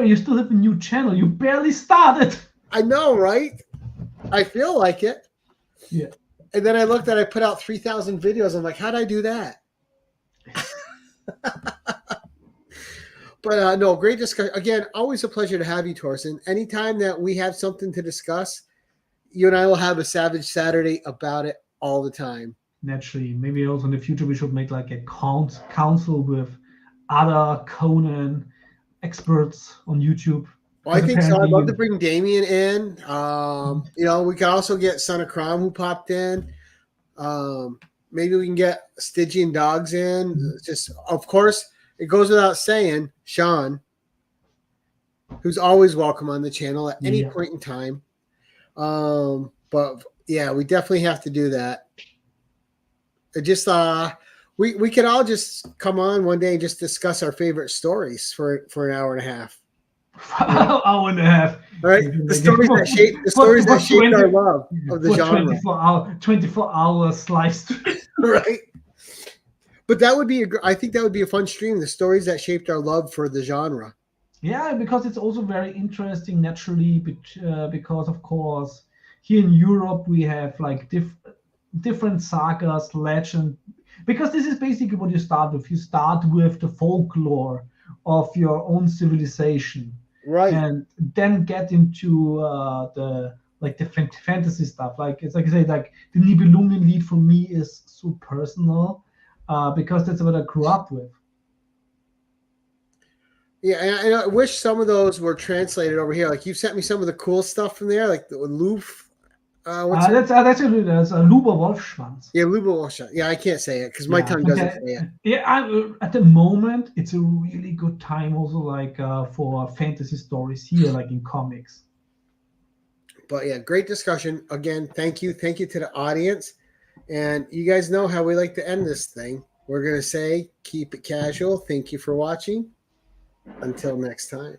you still have a new channel. You barely started. I know, right? I feel like it. Yeah. And then I looked at I put out 3,000 videos. I'm like, how'd I do that? But no, great discussion. Again, always a pleasure to have you, Torsten. Anytime that we have something to discuss, you and I will have a Savage Saturday about it all the time. Naturally. Maybe also in the future we should make like a council with other Conan experts on YouTube. Well, I think so. I'd love to bring Damien in. We could also get Son of Crom who popped in. Maybe we can get Stygian Dogs in. Just, of course, it goes without saying, Sean, who's always welcome on the channel at any point in time. But yeah, we definitely have to do that. It just we could all just come on one day and just discuss our favorite stories for an hour and a half. Hour and a half. All right. The stories that shaped our love of the genre. 24-hour slice. Right. But I think that would be a fun stream. The stories that shaped our love for the genre. Yeah, because it's also very interesting naturally, because of course here in Europe we have like different sagas, legend, because this is basically what you start with. You start with the folklore of your own civilization. Right. and then get into the fantasy stuff. Like it's like I say, like the Nibelungenlied for me is so personal because that's what I grew up with. Yeah, and I wish some of those were translated over here. Like you sent me some of the cool stuff from there, like the Loof. That's a Luber Wolfschwanz. Yeah, Luba. Yeah, I can't say it because my tongue doesn't say it. Yeah, at the moment, it's a really good time also like for fantasy stories here, like in comics. But yeah, great discussion. Again, thank you. Thank you to the audience. And you guys know how we like to end this thing. We're going to say, keep it casual. Thank you for watching. Until next time.